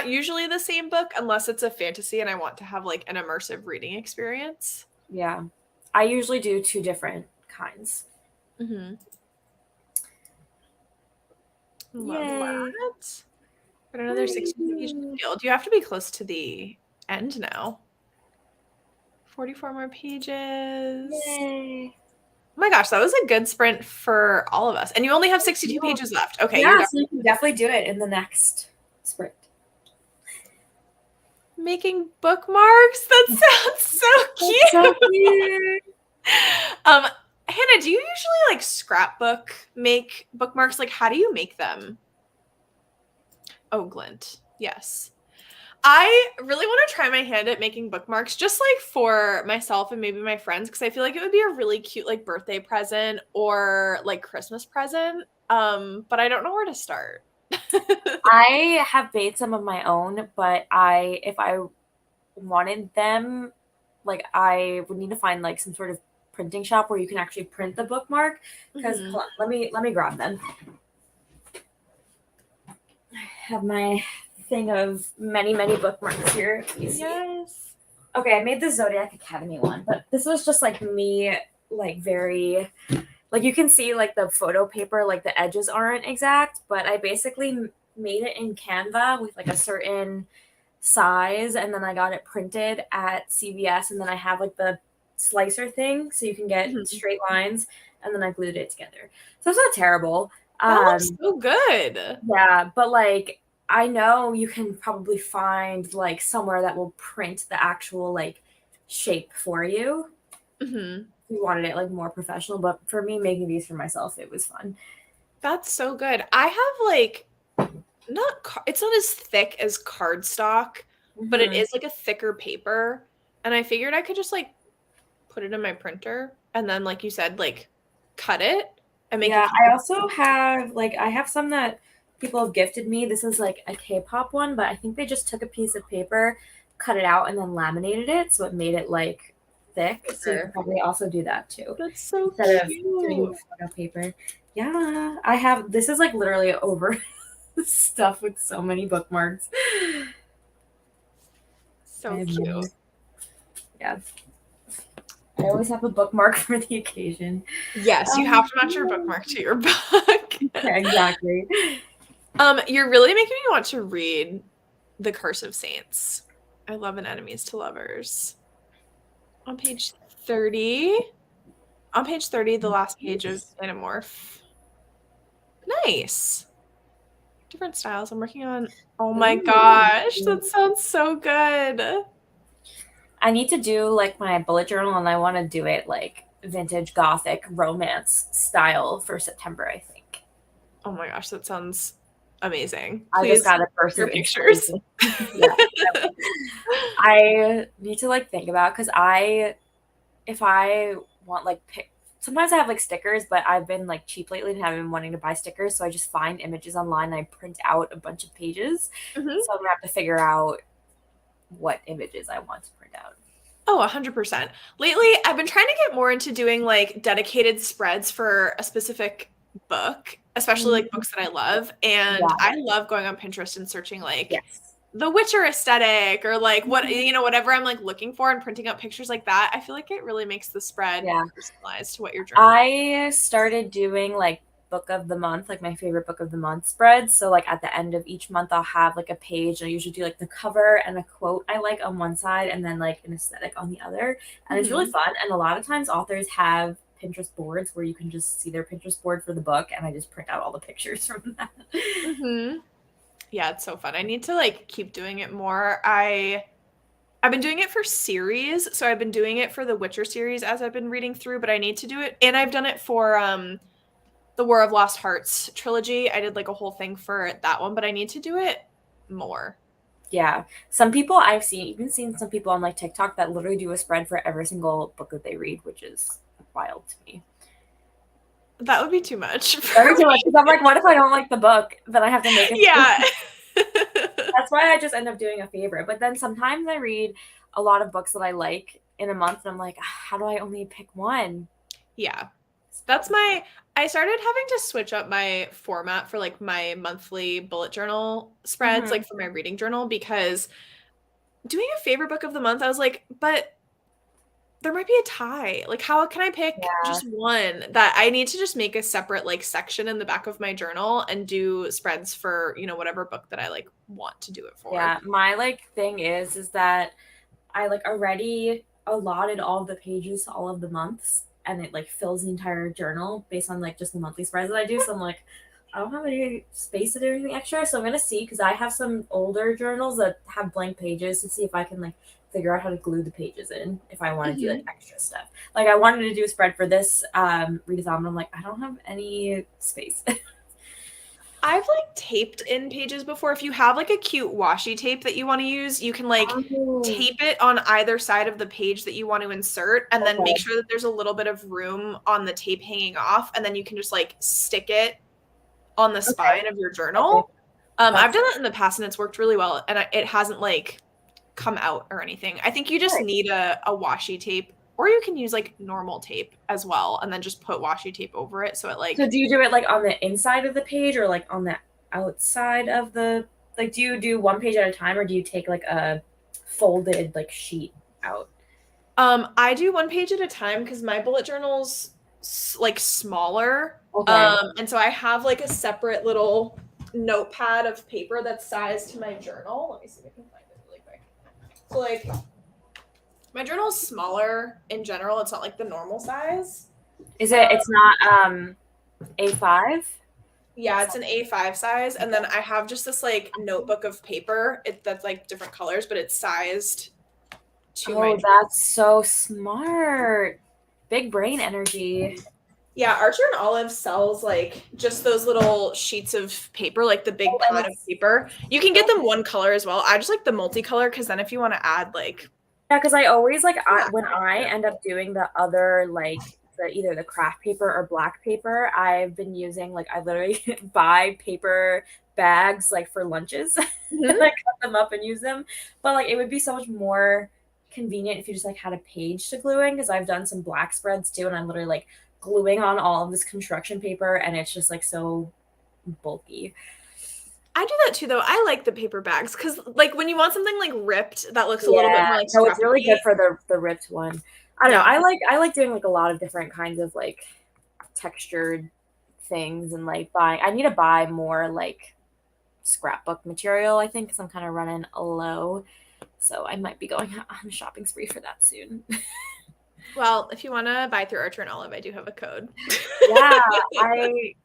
usually the same book unless it's a fantasy and I want to have like an immersive reading experience. Yeah. I usually do two different kinds. Mm-hmm. Love that. Got another 16 page field. You have to be close to the end now. 44 more pages. Yay. Oh my gosh, that was a good sprint for all of us. And you only have 62 pages left. Okay. Yeah, so you can definitely do it in the next sprint. Making bookmarks? That sounds so cute. So cute. Hannah, do you usually like make bookmarks? Like, how do you make them? Oh, Glint. Yes. I really want to try my hand at making bookmarks just like for myself and maybe my friends, because I feel like it would be a really cute like birthday present or like Christmas present. But I don't know where to start. I have made some of my own, but if I wanted them, like I would need to find like some sort of printing shop where you can actually print the bookmark. Because let me grab them. I have my thing of many bookmarks here. Yes. Okay, I made the Zodiac Academy one, but this was just like me, like very, like you can see like the photo paper, like the edges aren't exact, but I basically made it in Canva with like a certain size, and then I got it printed at CVS, and then I have like the slicer thing so you can get straight lines, and then I glued it together. So it's not terrible. That looks so good. Yeah, but like I know you can probably find like somewhere that will print the actual like shape for you. Mm-hmm. If you wanted it like more professional, but for me making these for myself, it was fun. That's so good. I have like it's not as thick as cardstock, but it is like a thicker paper, and I figured I could just like put it in my printer and then like you said like cut it and make it. I also have I have some that people have gifted me. This is like a K-pop one, but I think they just took a piece of paper, cut it out, and then laminated it, so it made it like thick. So you can probably also do that too. That's so instead cute. Of doing photo paper. Yeah, I have. This is like literally over stuff with so many bookmarks. So cute. Yeah. I always have a bookmark for the occasion. Yes, you have to match your bookmark to your book. Yeah, exactly. You're really making me want to read The Curse of Saints. I love an Enemies to Lovers. On page 30. On page 30, the last page of Anamorph. Nice. Different styles I'm working on. Oh my gosh, that sounds so good. I need to do like my bullet journal, and I want to do it like vintage Gothic romance style for September, I think. Oh my gosh, that sounds amazing. I just got a burst of pictures. Yeah. I need to like think about, because if I want like sometimes I have like stickers, but I've been like cheap lately and haven't been wanting to buy stickers, so I just find images online and I print out a bunch of pages. So I'm gonna have to figure out what images I want to print out. Oh, 100%. Lately, I've been trying to get more into doing like dedicated spreads for a specific book, especially like books that I love. And I love going on Pinterest and searching like the Witcher aesthetic or like what, whatever I'm like looking for, and printing out pictures like that. I feel like it really makes the spread personalized to what you're drawing. I started doing like book of the month, like my favorite book of the month spreads. So like at the end of each month, I'll have like a page. I usually do like the cover and a quote I like on one side and then like an aesthetic on the other. And it's really fun. And a lot of times authors have Pinterest boards where you can just see their Pinterest board for the book, and I just print out all the pictures from that. Yeah, it's so fun. I need to like keep doing it more. I've been doing it for series, so I've been doing it for the Witcher series as I've been reading through, but I need to do it, and I've done it for the War of Lost Hearts trilogy. I did like a whole thing for that one, but I need to do it more. Yeah. Some people I've even seen some people on like TikTok that literally do a spread for every single book that they read, which is wild to me. That would be too much. Very too much. Because I'm like, what if I don't like the book? Then I have to make it. Yeah. That's why I just end up doing a favorite. But then sometimes I read a lot of books that I like in a month, and I'm like, how do I only pick one? Yeah. I started having to switch up my format for like my monthly bullet journal spreads, like for my reading journal, because doing a favorite book of the month, I was like, but there might be a tie. Like, how can I pick just one? That I need to just make a separate like section in the back of my journal and do spreads for, whatever book that I like want to do it for. Yeah, my like thing is that I like already allotted all of the pages to all of the months, and it like fills the entire journal based on like just the monthly spreads that I do. So I'm like, I don't have any space to do anything extra. So I'm gonna see, because I have some older journals that have blank pages, to see if I can like figure out how to glue the pages in if I want to do like extra stuff. Like I wanted to do a spread for this readathon, and I'm like, I don't have any space. I've like taped in pages before. If you have like a cute washi tape that you want to use, you can like tape it on either side of the page that you want to insert, and then make sure that there's a little bit of room on the tape hanging off, and then you can just like stick it on the spine of your journal. I've done that in the past and it's worked really well, and it hasn't like come out or anything. I think you just need a washi tape, or you can use like normal tape as well, and then just put washi tape over it so it like. So do you do it like on the inside of the page or like on the outside of the, like, do you do one page at a time, or do you take like a folded like sheet out? I do one page at a time because my bullet journal's like smaller. And so I have like a separate little notepad of paper that's sized to my journal. Let me see if I can find it really quick. So like my journal's smaller in general. It's not like the normal size. Is it? It's not A5? Yeah, it's an A5 size, and then I have just this like notebook of paper. That's like different colors, but it's sized to my. Oh, that's so smart. Big brain energy. Yeah, Archer and Olive sells like just those little sheets of paper, like the big pad of paper. You can get them one color as well. I just like the multicolor, because then if you want to add like. Yeah, because I always like when I end up doing the other like either the craft paper or black paper, I've been using like I literally buy paper bags like for lunches and I cut them up and use them. But like it would be so much more convenient if you just like had a page to glue in, because I've done some black spreads too, and I'm literally like gluing on all of this construction paper, and it's just like so bulky. I do that too, though. I like the paper bags because, like, when you want something like ripped that looks a little bit more like. So it's really good for the ripped one. I don't know. I like doing like a lot of different kinds of like textured things, and like I need to buy more like scrapbook material, I think, because I'm kind of running low. So I might be going on a shopping spree for that soon. Well, if you want to buy through Archer and Olive, I do have a code. Yeah,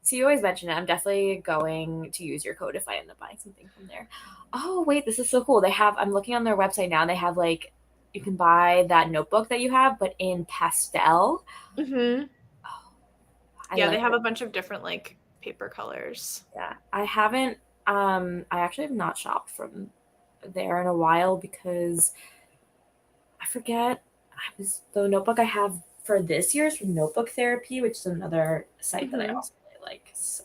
so you always mention it. I'm definitely going to use your code if I end up buying something from there. Oh, wait, this is so cool. I'm looking on their website now. They have like, you can buy that notebook that you have, but in pastel. Mm-hmm. Oh, yeah, they have a bunch of different like paper colors. Yeah, I haven't. I actually have not shopped from there in a while because I forget. The notebook I have for this year is from Notebook Therapy, which is another site that I also really like. So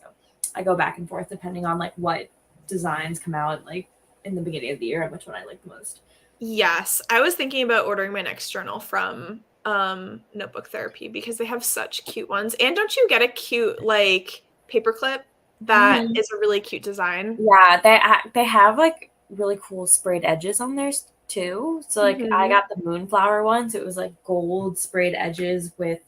I go back and forth depending on like what designs come out like in the beginning of the year and which one I like the most. Yes, I was thinking about ordering my next journal from Notebook Therapy because they have such cute ones. And don't you get a cute like paperclip that is a really cute design? Yeah, they have like really cool sprayed edges on theirs too. So like I got the moonflower one, so it was like gold sprayed edges with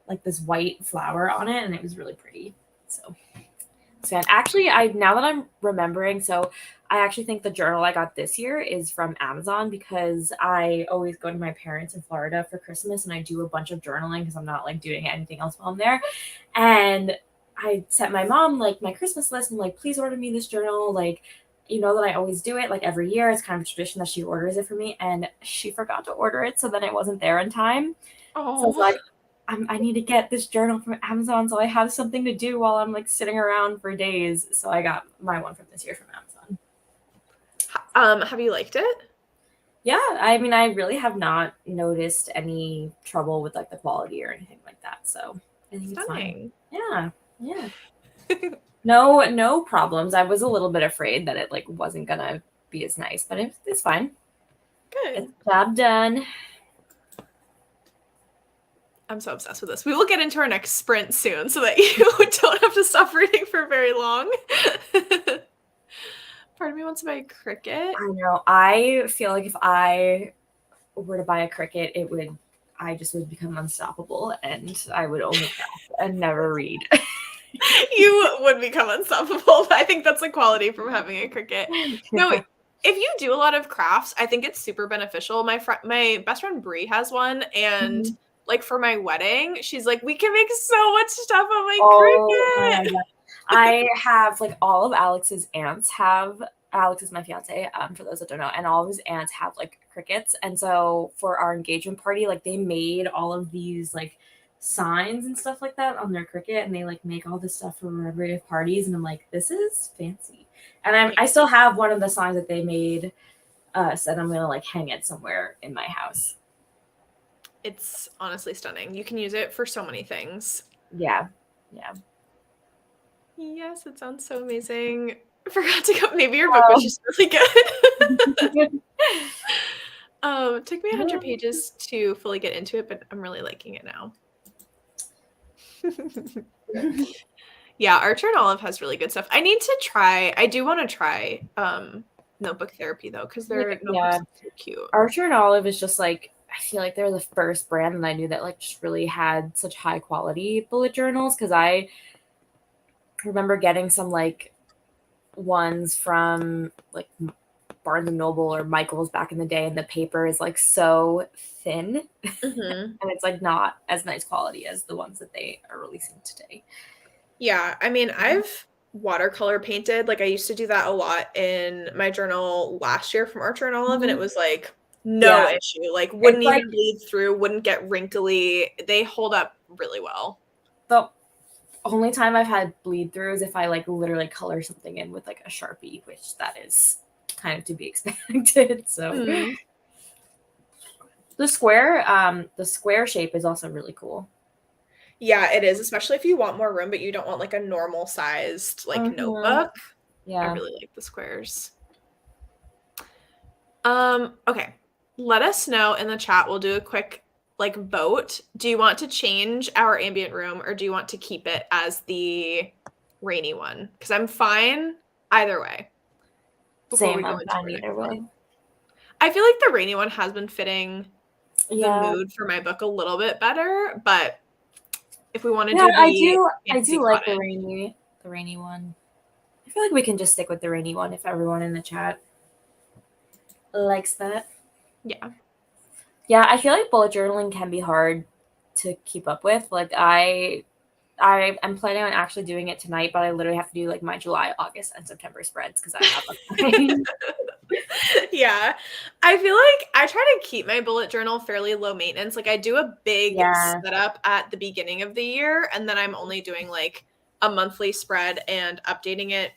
like this white flower on it, and it was really pretty. So actually, now that I'm remembering, so I actually think the journal I got this year is from Amazon because I always go to my parents in Florida for Christmas and I do a bunch of journaling because I'm not like doing anything else while I'm there. And I sent my mom like my Christmas list and like, please order me this journal. Like, you know that I always do it like every year. It's kind of a tradition that she orders it for me, and she forgot to order it, so then it wasn't there in time. So I was like, I need to get this journal from Amazon so I have something to do while I'm like sitting around for days. So I got my one from this year from Amazon. Have you liked it? Yeah, I mean, I really have not noticed any trouble with like the quality or anything like that. So I think it's fine. Yeah. No problems. I was a little bit afraid that it like wasn't gonna be as nice, but it's fine. Good. It's job done. I'm so obsessed with this. We will get into our next sprint soon so that you don't have to stop reading for very long. Part of me wants to buy a Cricut. I know. I feel like if I were to buy a Cricut, I just would become unstoppable and I would only craft and never read. You would become unstoppable. I think that's a quality from having a Cricut. No, if you do a lot of crafts, I think it's super beneficial. My best friend Brie has one, and like for my wedding, she's like, we can make so much stuff on my Cricut. I have like all of Alex's aunts have. Alex is my fiance, for those that don't know, and all of his aunts have like Cricuts. And so for our engagement party, like they made all of these like signs and stuff like that on their Cricut, and they like make all this stuff for collaborative parties, and I'm like, this is fancy. And I still have one of the signs that they made us, and I'm gonna like hang it somewhere in my house. It's honestly stunning. You can use it for so many things. Yeah. Yes, it sounds so amazing. I forgot to go. Maybe your book was just really good. It took me 100 pages to fully get into it, but I'm really liking it now. Yeah, Archer and Olive has really good stuff. I do want to try Notebook Therapy though, because they're so cute. Archer and Olive is just like, I feel like they're the first brand that I knew that like just really had such high quality bullet journals, because I remember getting some like ones from like Barnes and Noble or Michael's back in the day, and the paper is like so thin and it's like not as nice quality as the ones that they are releasing today. Yeah, I mean, I've watercolor painted. Like I used to do that a lot in my journal last year from Archer and Olive, and it was like no issue. Like wouldn't even bleed through, wouldn't get wrinkly. They hold up really well. The only time I've had bleed through is if I like literally color something in with like a Sharpie, which that is kind of to be expected. So the square shape is also really cool. Yeah, it is, especially if you want more room, but you don't want like a normal sized like notebook. Yeah, I really like the squares. Okay, let us know in the chat. We'll do a quick like vote. Do you want to change our ambient room, or do you want to keep it as the rainy one? Because I'm fine either way. Same, I'm fine either way. I feel like the rainy one has been fitting the mood for my book a little bit better, but if we want to do I do like the rainy one. I feel like we can just stick with the rainy one if everyone in the chat likes that. Yeah. Yeah, I feel like bullet journaling can be hard to keep up with. Like I'm planning on actually doing it tonight, but I literally have to do like my July, August, and September spreads because I have Yeah. I feel like I try to keep my bullet journal fairly low maintenance. Like I do a big setup at the beginning of the year, and then I'm only doing like a monthly spread and updating it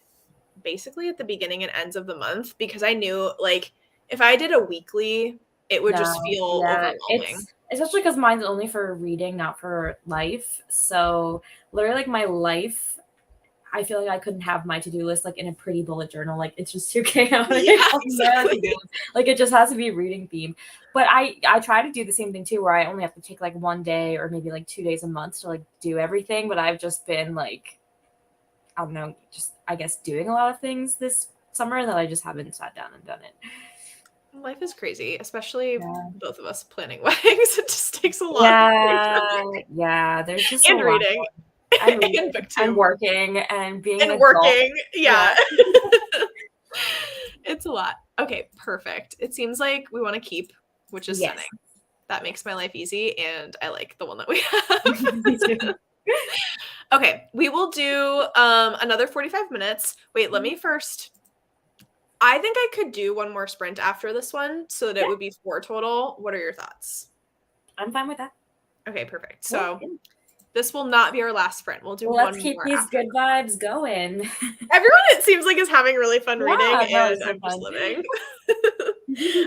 basically at the beginning and ends of the month, because I knew like if I did a weekly, it would just feel overwhelming. Especially because mine's only for reading, not for life. So literally like my life, I feel like I couldn't have my to-do list like in a pretty bullet journal. Like it's just too chaotic. Yeah, exactly. Like it just has to be reading themed. But I try to do the same thing too, where I only have to take like one day or maybe like 2 days a month to like do everything. But I've just been like, I don't know, just I guess doing a lot of things this summer that I just haven't sat down and done it. Life is crazy, especially both of us planning weddings. It just takes a lot. Yeah, there's just and reading. I'm reading. And booktube. I'm working and being and an working. Yeah. Yeah. It's a lot. Okay, perfect. It seems like we want to keep, which is Yes. stunning. That makes my life easy, and I like the one that we have. Me too. Okay, we will do another 45 minutes. Wait, let me first. I think I could do one more sprint after this one so that it would be 4 total. What are your thoughts? I'm fine with that. Okay, perfect. So this will not be our last sprint. We'll do Let's one keep more these after good this. vibes going. Everyone, it seems like, is having really fun reading, no, and it's so I'm just fun. living.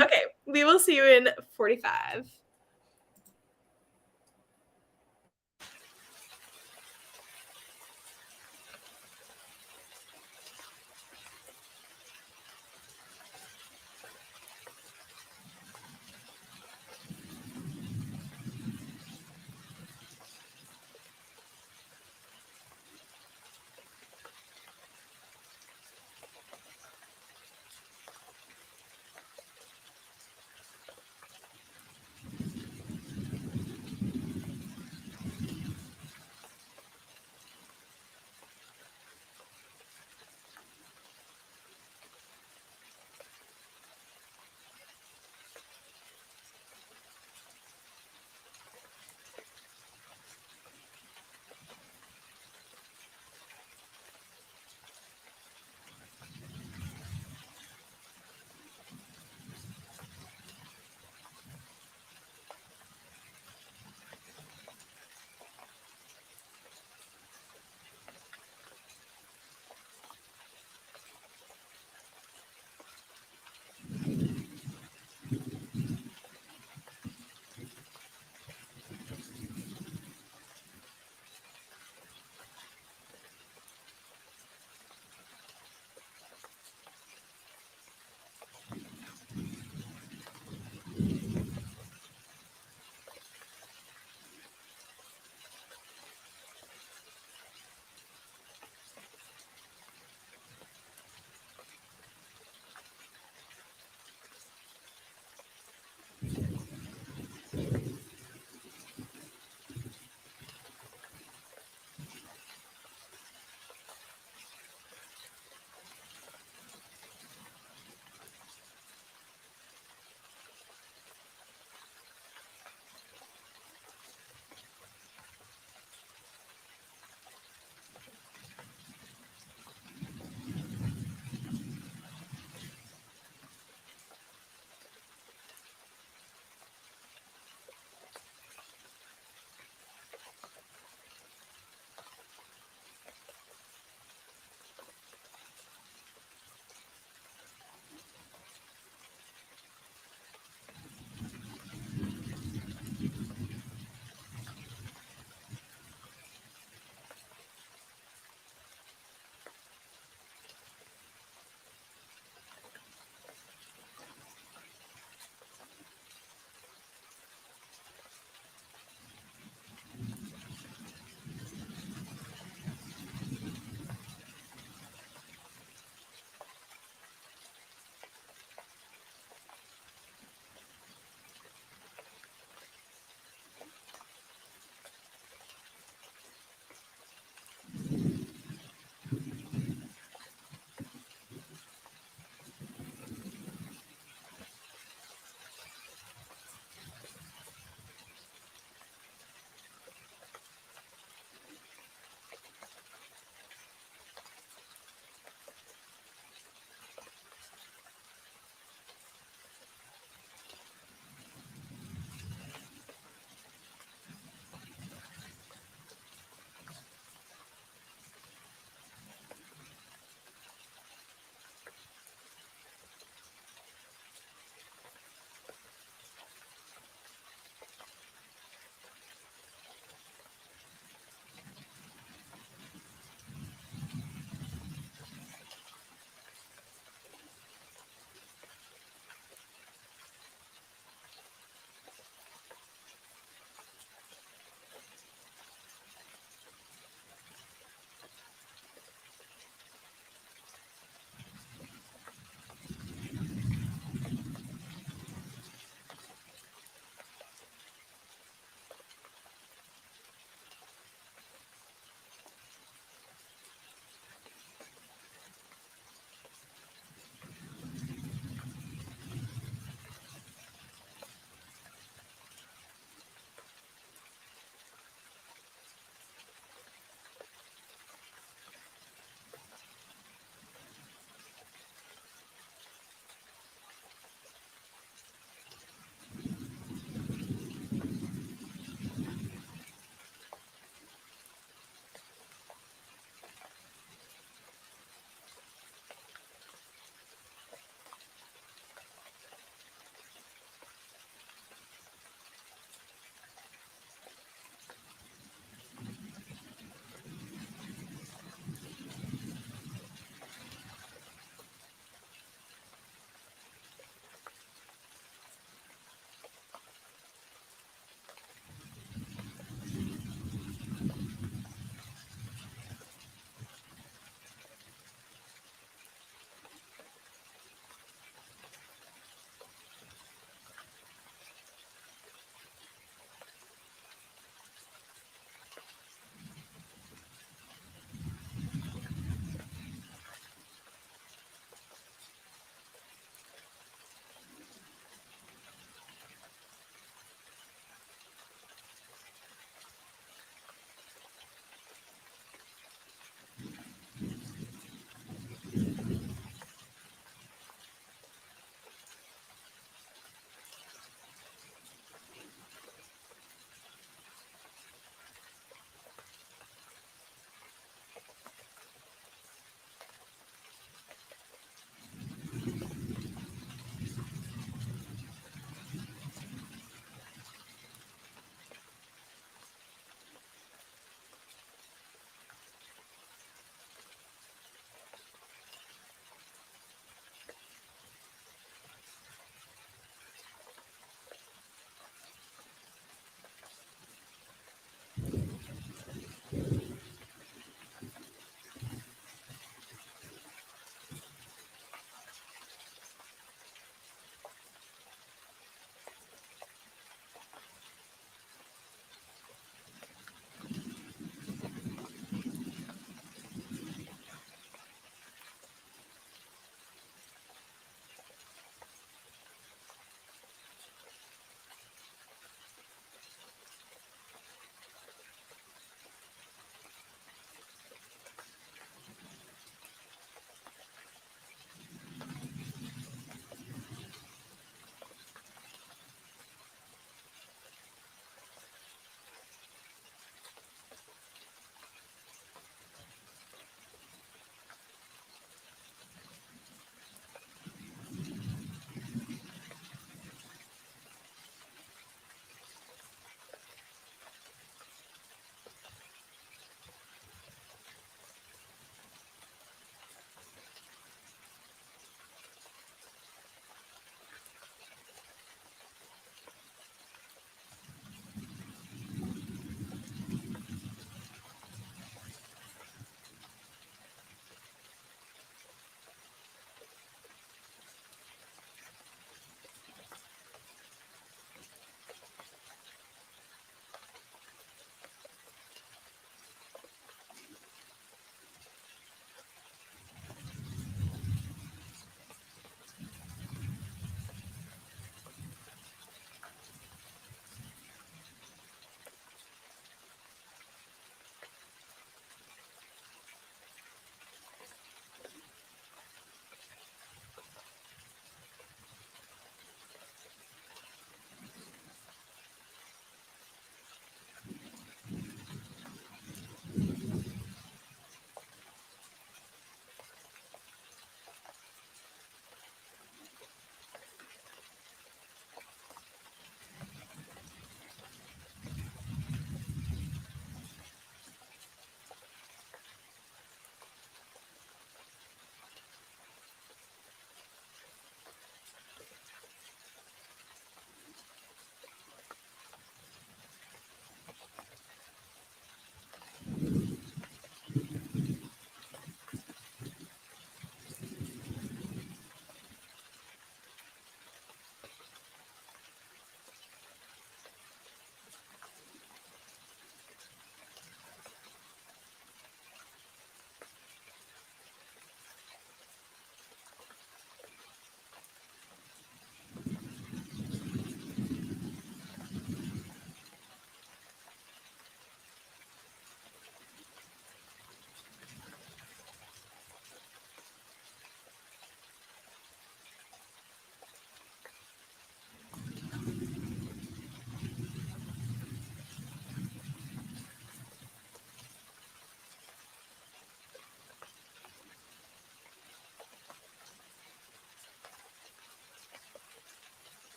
Okay, we will see you in 45.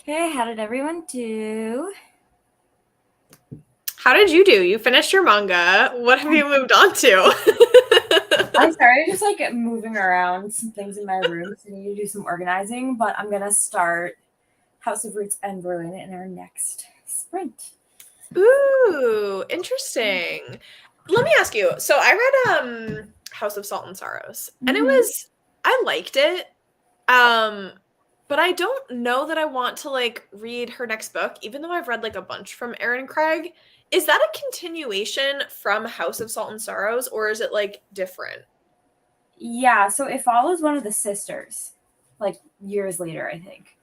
Okay, how did everyone do? How did you do? You finished your manga. What have you moved on to? I started just like moving around some things in my room, so I need to do some organizing, but I'm gonna start House of Roots and Berlin in our next sprint. Ooh, interesting. Let me ask you. So I read House of Salt and Sorrows, and I liked it. But I don't know that I want to like read her next book, even though I've read like a bunch from Erin Craig. Is that a continuation from House of Salt and Sorrows, or is it like different? Yeah, so it follows one of the sisters, like years later, I think.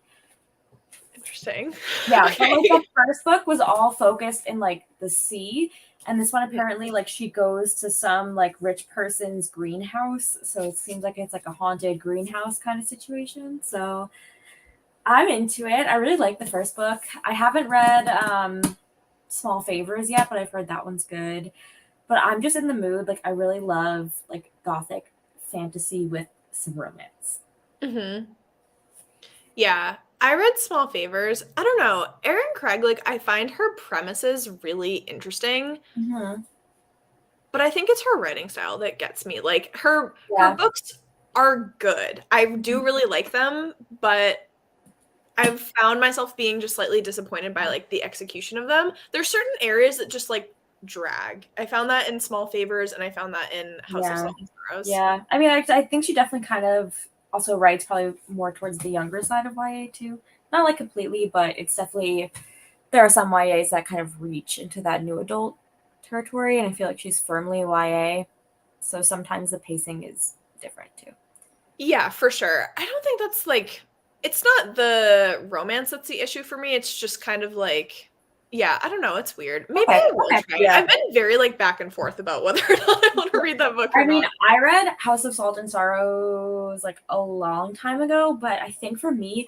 Interesting. Yeah, Okay. but like the first book was all focused in like the sea, and this one apparently like she goes to some like rich person's greenhouse, so it seems like it's like a haunted greenhouse kind of situation. So I'm into it. I really like the first book. I haven't read Small Favors yet, but I've heard that one's good. But I'm just in the mood. Like I really love like gothic fantasy with some romance. Mm-hmm. Yeah, I read Small Favors. I don't know. Erin Craig, like, I find her premises really interesting, Mm-hmm. but I think it's her writing style that gets me. Like, her Yeah. books are good. I do really like them, but I've found myself being just slightly disappointed by like the execution of them. There's certain areas that just like drag. I found that in Small Favors, and I found that in House of Yeah. Salt and Sorrows. Yeah. I mean, I think she definitely kind of also writes probably more towards the younger side of YA too. Not like completely, but it's definitely there are some YAs that kind of reach into that new adult territory, and I feel like she's firmly YA. So sometimes the pacing is different too. Yeah, for sure. I don't think that's like it's not the romance that's the issue for me. It's just kind of like yeah, I don't know, it's weird. Maybe Okay. I will Okay. try it. Yeah. I've been very like back and forth about whether or not I want to read that book or I mean, not. I read House of Salt and Sorrows like a long time ago, but I think for me,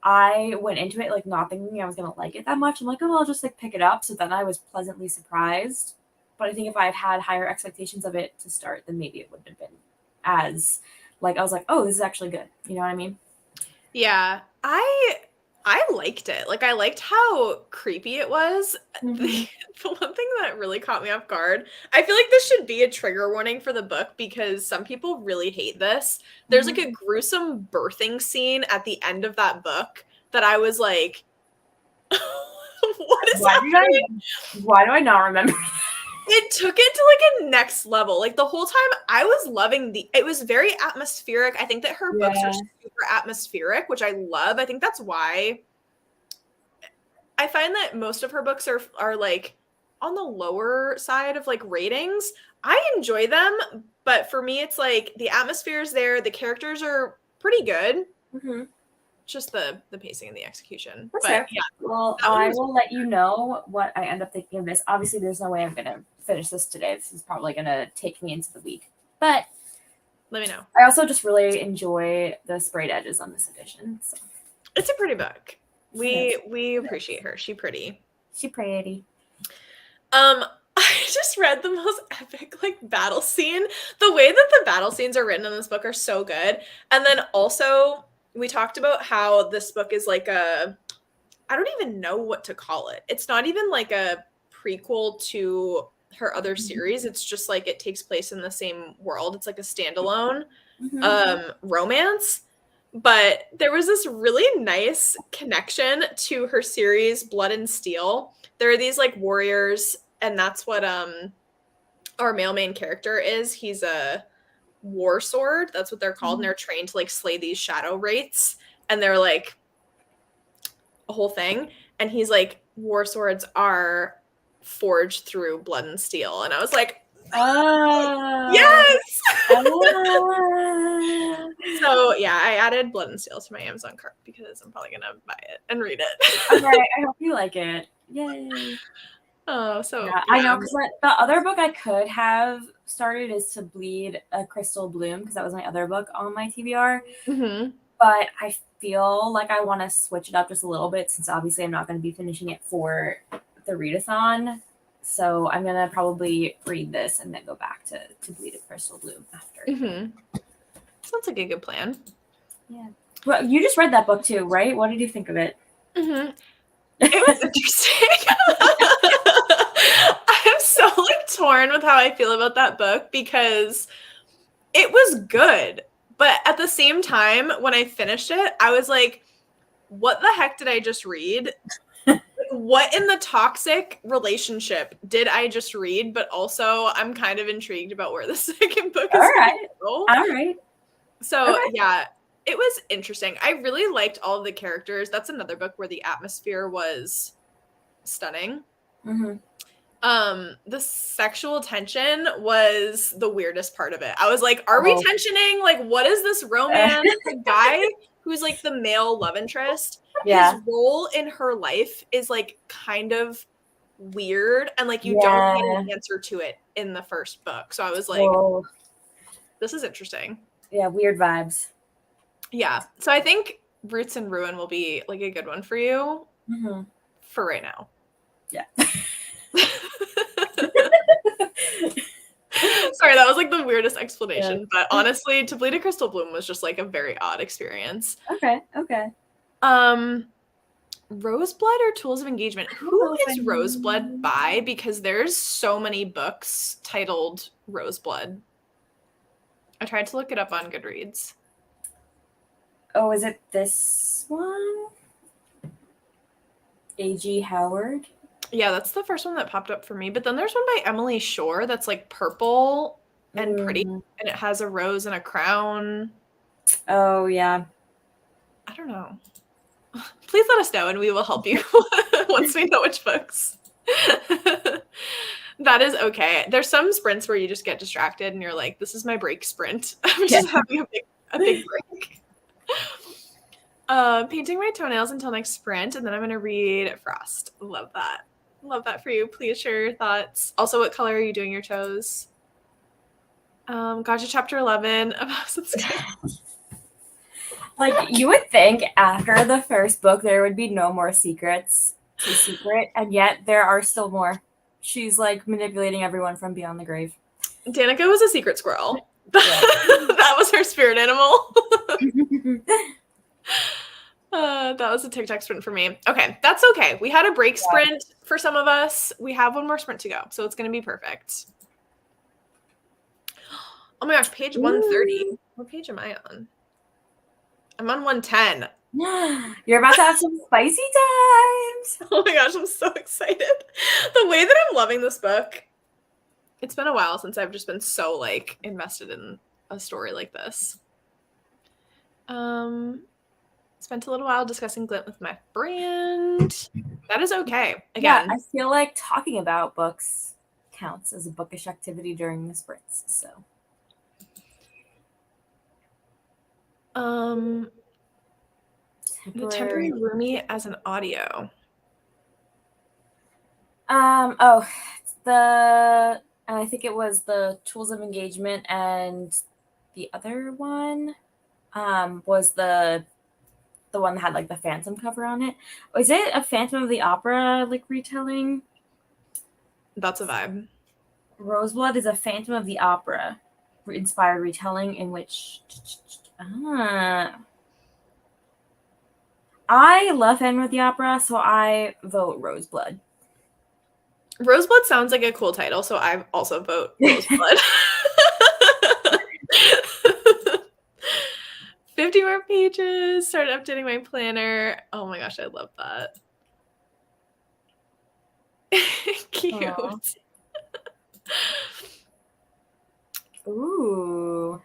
I went into it like not thinking I was gonna like it that much. I'm like, oh, I'll just like pick it up. So then I was pleasantly surprised. But I think if I had higher expectations of it to start, then maybe it wouldn't have been as like I was like, oh, this is actually good. You know what I mean? Yeah, I liked it. Like I liked how creepy it was. Mm-hmm. The one thing that really caught me off guard, I feel like this should be a trigger warning for the book because some people really hate this. There's like Mm-hmm. a gruesome birthing scene at the end of that book that I was like, what is Why did I? happening? Why do I not remember? It took it to like a next level. Like the whole time I was loving it was very atmospheric. I think that her books are Yeah. super atmospheric, which I love. I think that's why I find that most of her books are like on the lower side of like ratings. I enjoy them, but for me it's like the atmosphere is there, the characters are pretty good. Mm-hmm. Just the pacing and the execution. That's But fair. yeah, Well, that one I was will let you know what I end up thinking of this. Obviously, there's no way I'm gonna finish this today. This is probably gonna take me into the week. But let me know. I also just really enjoy the sprayed edges on this edition. So It's a pretty book. Yes. We appreciate her. She pretty. She pretty. I just read the most epic like battle scene. The way that the battle scenes are written in this book are so good. And then also we talked about how this book is like a I don't even know what to call it. It's not even like a prequel to her other series. It's just like it takes place in the same world. It's like a standalone romance. But there was this really nice connection to her series Blood and Steel. There are these like warriors, and that's what our male main character is. He's a war sword. That's what they're called, and they're trained to like slay these shadow wraiths. And they're like a whole thing. And he's like, war swords are forged through blood and steel. And I was like, yes. So yeah, I added Blood and Steel to my Amazon cart because I'm probably gonna buy it and read it. Okay, I hope you like it. Yay. Oh, so yeah. I know because the other book I could have started is To Bleed a Crystal Bloom because that was my other book on my TBR. Mm-hmm. But I feel like I want to switch it up just a little bit since obviously I'm not going to be finishing it for the readathon. So I'm going to probably read this and then go back to Bleed a Crystal Bloom after. Mm-hmm. Sounds like a good plan. Yeah. Well, you just read that book too, right? What did you think of it? Mm-hmm. It was interesting. I'm so like torn with how I feel about that book because it was good. But at the same time, when I finished it, I was like, what the heck did I just read? What in the toxic relationship did I just read? But also, I'm kind of intrigued about where the second book is going to go. All right. So, yeah, it was interesting. I really liked all of the characters. That's another book where the atmosphere was stunning. Mm-hmm. The sexual tension was the weirdest part of it. I was like, are we tensioning? Like, what is this romance? The guy who's like the male love interest, his role in her life is like kind of weird, and like you don't get an answer to it in the first book. So I was like, this is interesting. Yeah, weird vibes. Yeah. So I think Roots and Ruin will be like a good one for you for right now. Yeah. Sorry, that was like the weirdest explanation, but honestly, To Bleed a Crystal Bloom was just like a very odd experience. Okay. Roseblood or Tools of Engagement? Who is Roseblood by? Because there's so many books titled Roseblood. I tried to look it up on Goodreads. Oh, is it this one? A.G. Howard? Yeah, that's the first one that popped up for me. But then there's one by Emily Shore that's like purple and pretty, and it has a rose and a crown. Oh, yeah. I don't know. Please let us know and we will help you once we know which books. That is okay. There's some sprints where you just get distracted and you're like, this is my break sprint. I'm just having a big break. Painting my toenails until next sprint, and then I'm going to read Frost. Love that. Love that for you. Please share your thoughts. Also, what color are you doing your toes? Gotcha chapter 11. Like, you would think after the first book there would be no more secrets to secret, and yet there are still more. She's like manipulating everyone from beyond the grave. Danica was a secret squirrel. That was her spirit animal. That was a TikTok sprint for me. Okay, that's okay. We had a break sprint for some of us. We have one more sprint to go, so it's going to be perfect. Oh my gosh, page 130. What page am I on? I'm on 110. You're about to have some spicy times. Oh my gosh, I'm so excited. The way that I'm loving this book. It's been a while since I've just been so like invested in a story like this. Spent a little while discussing Glint with my friend. That is okay. Again, I feel like talking about books counts as a bookish activity during the sprints. So, the temporary roomie as an audio. I think it was the Tools of Engagement, and the other one was the one that had like the Phantom cover on it. Was it a Phantom of the Opera like retelling? That's a vibe. Roseblood is a Phantom of the Opera inspired retelling in which I love Phantom of the Opera, so I vote Roseblood. Roseblood sounds like a cool title, so I also vote Roseblood. 50 more pages. Started updating my planner. Oh my gosh, I love that. Cute. Aww. Ooh.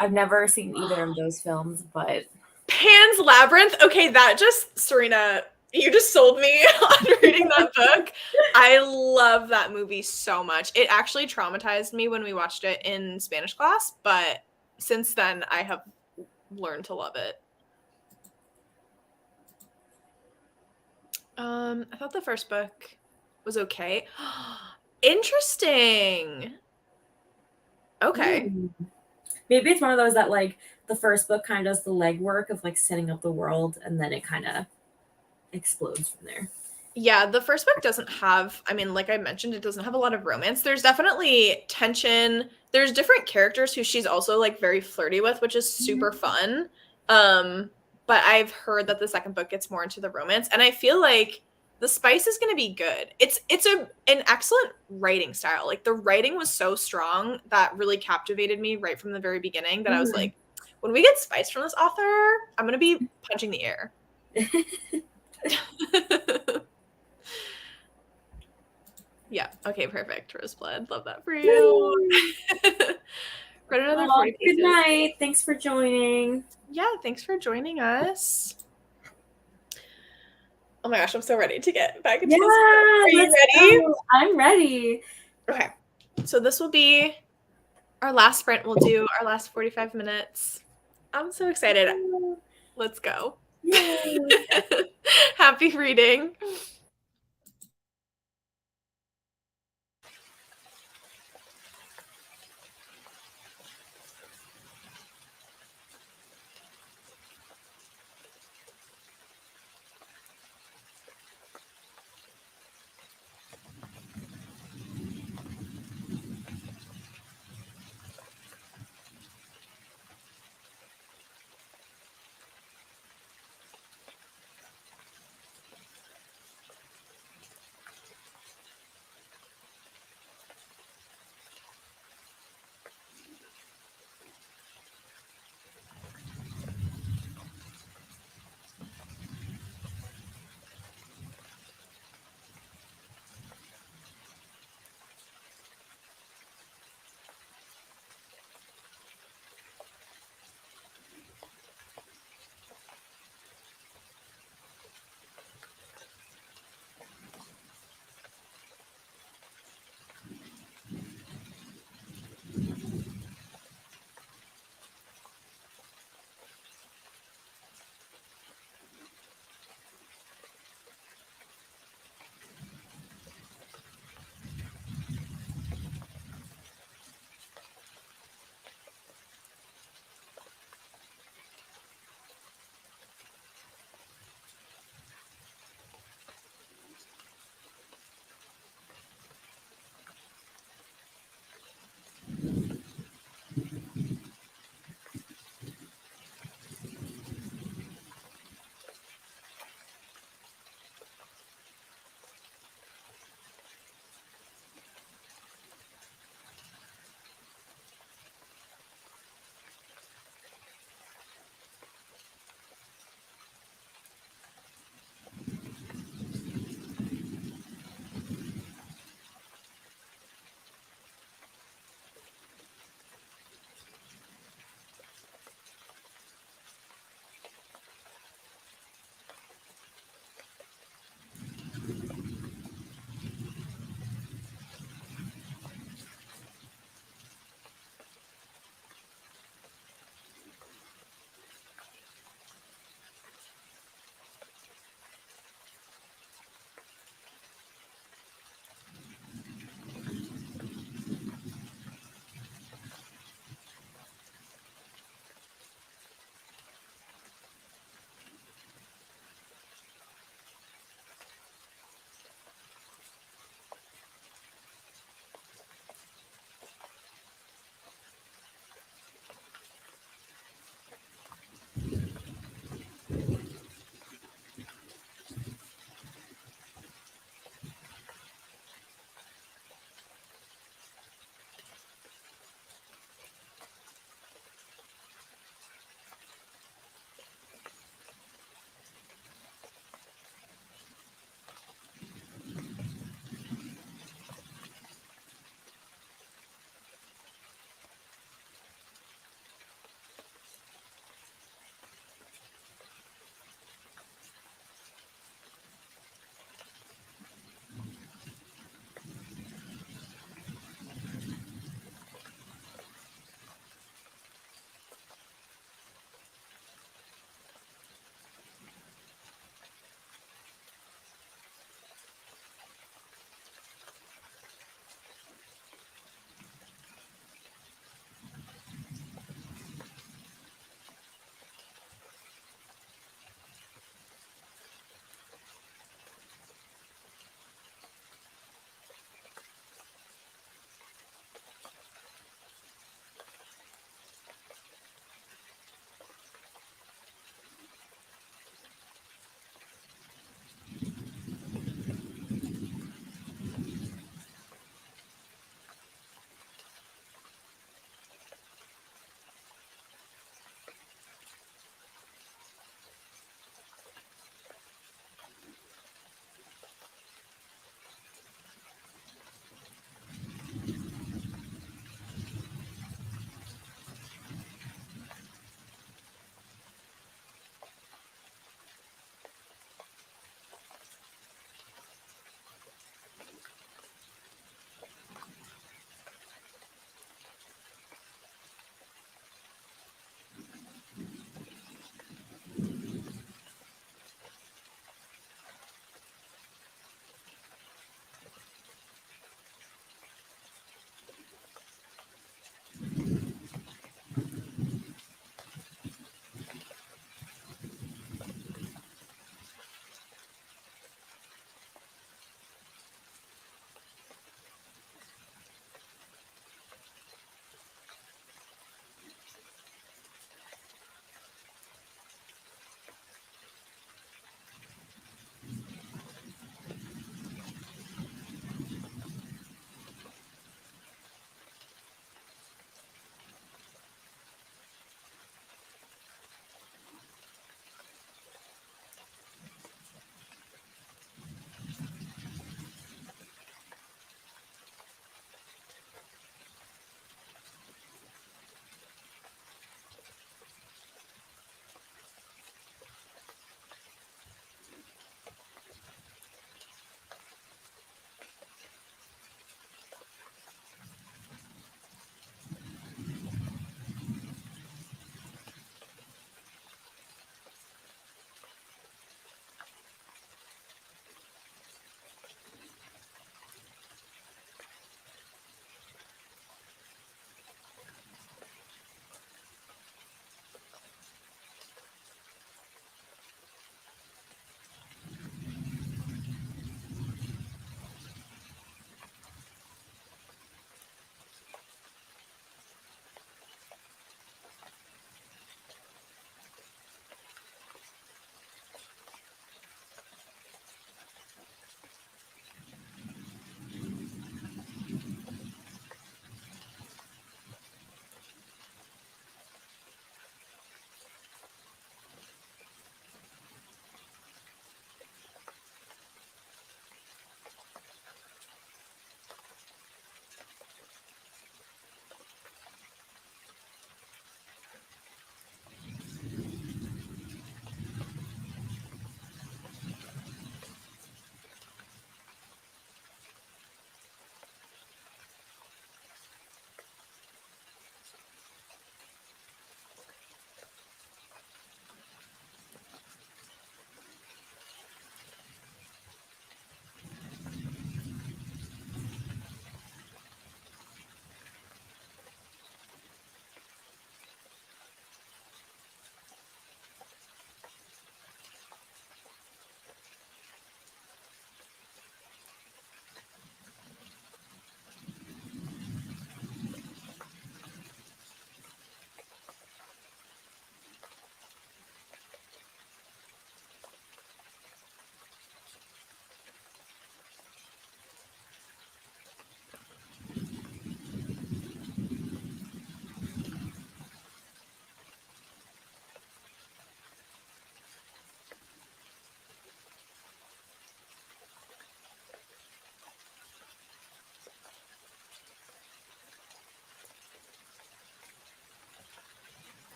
I've never seen either of those films, but Pan's Labyrinth. Okay, that just, Serena, you just sold me on reading that book. I love that movie so much. It actually traumatized me when we watched it in Spanish class, but since then I have learned to love it. I thought the first book was okay. Interesting. Okay. Maybe it's one of those that like the first book kind of does the legwork of like setting up the world, and then it kind of explodes from there. Yeah, the first book doesn't have, I mean, like I mentioned, it doesn't have a lot of romance. There's definitely tension. There's different characters who she's also like very flirty with, which is super fun. But but I've heard that the second book gets more into the romance, and I feel like the spice is going to be good. It's an excellent writing style. Like the writing was so strong that really captivated me right from the very beginning that I was like, when we get spice from this author, I'm going to be punching the air. Yeah. Okay, perfect. Roseblood. Love that for you. Read another 40 pages. Good night. Thanks for joining. Yeah, thanks for joining us. Oh my gosh, I'm so ready to get back into this. Are you ready? Go. I'm ready. Okay. So this will be our last sprint. We'll do our last 45 minutes. I'm so excited. Let's go. Happy reading.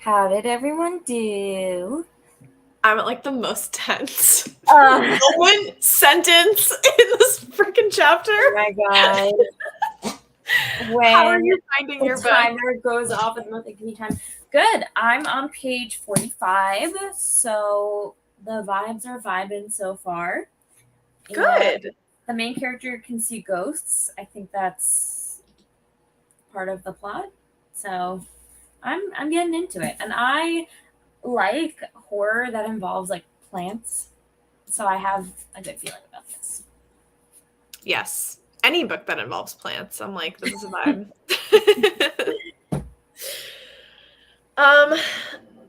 How did everyone do? I'm at like the most tense sentence in this freaking chapter. Oh my god. How are you finding your the book? timer goes off at the most give me time. Good. I'm on page 45, so the vibes are vibing so far. Good. And the main character can see ghosts. I think that's part of the plot. So I'm getting into it. And I like horror that involves like plants. So I have a good feeling about this. Yes. Any book that involves plants, I'm like, this is a vibe.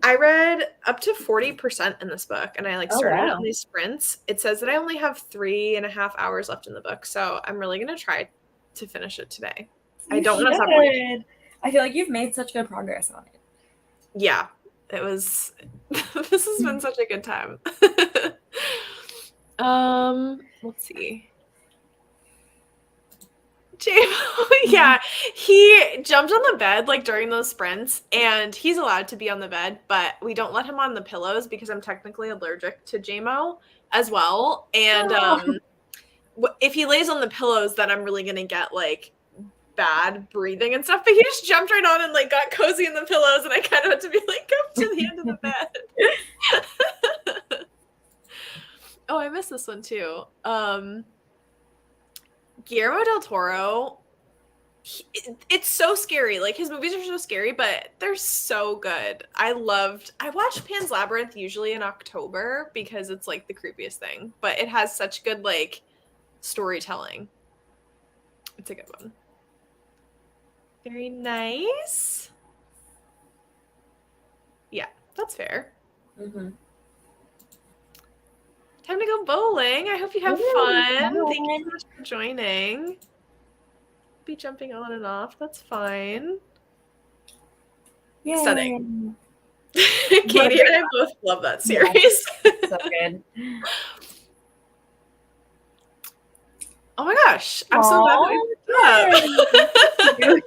I read up to 40% in this book, and I like started on these sprints. It says that I only have 3.5 hours left in the book, so I'm really gonna try to finish it today. I don't want to stop reading. I feel like you've made such good progress on it. Yeah, it was. This has been such a good time. Let's see. Yeah, he jumped on the bed like during those sprints, and he's allowed to be on the bed, but we don't let him on the pillows because I'm technically allergic to JMO as well. And if he lays on the pillows, then I'm really gonna get like bad breathing and stuff. But he just jumped right on and like got cozy in the pillows, and I kind of had to be like, come to the end of the bed. Oh, I missed this one too. Guillermo del Toro, it's so scary. Like, his movies are so scary, but they're so good. I watch Pan's Labyrinth usually in October because it's like the creepiest thing, but it has such good like storytelling. It's a good one. Very nice. Yeah, that's fair. Mm-hmm. Time to go bowling. I hope you have fun. Thank you so much for joining. Be jumping on and off. That's fine. Yay. Stunning. Katie and I both love that series. So good. Oh my gosh. I'm so glad that we hooked up.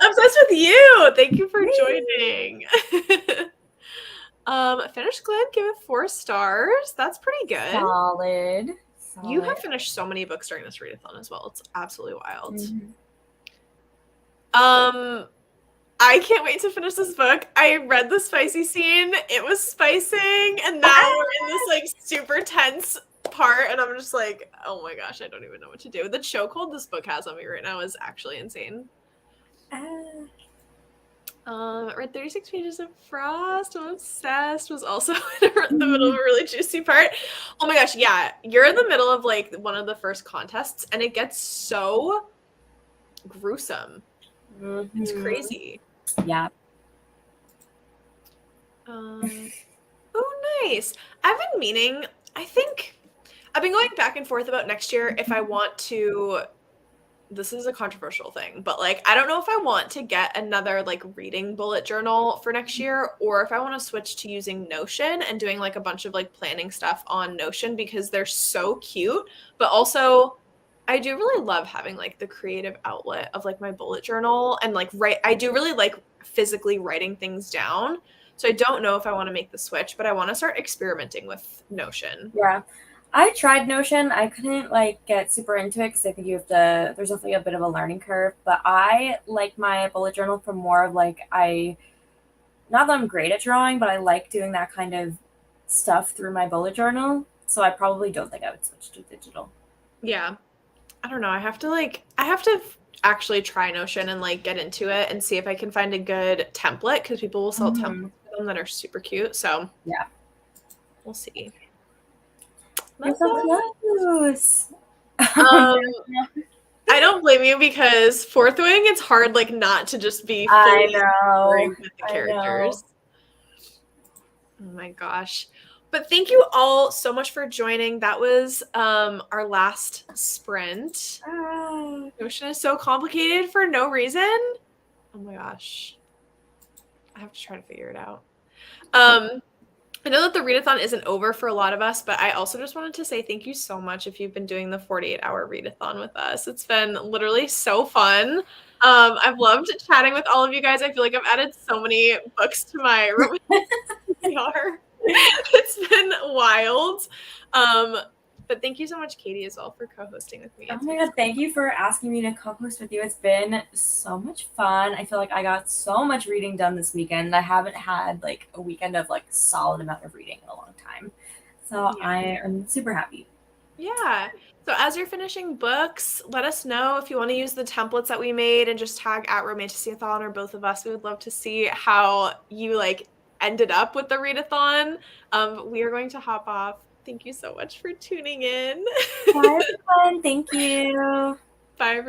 I'm obsessed with you. Thank you for joining. Finished Glenn, give it 4 stars. That's pretty good. Solid. You have finished so many books during this readathon as well. It's absolutely wild. Mm-hmm. I can't wait to finish this book. I read the spicy scene. It was spicing, and now we're in this like super tense part, and I'm just like, oh my gosh, I don't even know what to do. The chokehold this book has on me right now is actually insane. Read 36 pages of Frost. I'm obsessed. Was also in the middle of a really juicy part. Oh my gosh, yeah. You're in the middle of like one of the first contests, and it gets so gruesome. Mm-hmm. It's crazy. Yeah. Oh, nice. I've been meaning, I think I've been going back and forth about next year if I want to. This is a controversial thing, but like, I don't know if I want to get another like reading bullet journal for next year, or if I want to switch to using Notion and doing like a bunch of like planning stuff on Notion because they're so cute. But also, I do really love having like the creative outlet of like my bullet journal and like I do really like physically writing things down. So I don't know if I want to make the switch, but I want to start experimenting with Notion. Yeah. I tried Notion. I couldn't like get super into it because I think there's definitely a bit of a learning curve, but I like my bullet journal for more of like, not that I'm great at drawing, but I like doing that kind of stuff through my bullet journal. So I probably don't think I would switch to digital. Yeah. I don't know. I have to actually try Notion and like get into it and see if I can find a good template because people will sell templates for them that are super cute. So yeah, we'll see. You're so close. I don't blame you because Fourth Wing, it's hard like not to just be fully with the characters. Oh my gosh. But thank you all so much for joining. That was our last sprint. Notion is so complicated for no reason. Oh my gosh. I have to try to figure it out. I know that the readathon isn't over for a lot of us, but I also just wanted to say thank you so much if you've been doing the 48-hour readathon with us. It's been literally so fun. I've loved chatting with all of you guys. I feel like I've added so many books to my TBR. It's been wild. But thank you so much, Katie, as well, for co-hosting with me. Oh my god, thank you for asking me to co-host with you. It's been so much fun. I feel like I got so much reading done this weekend. I haven't had like a weekend of like solid amount of reading in a long time. So Yeah. I am super happy. Yeah. So as you're finishing books, let us know if you want to use the templates that we made and just tag at Romantasyathon or both of us. We would love to see how you like ended up with the readathon. We are going to hop off. Thank you so much for tuning in. Bye everyone. Thank you. Bye, everyone.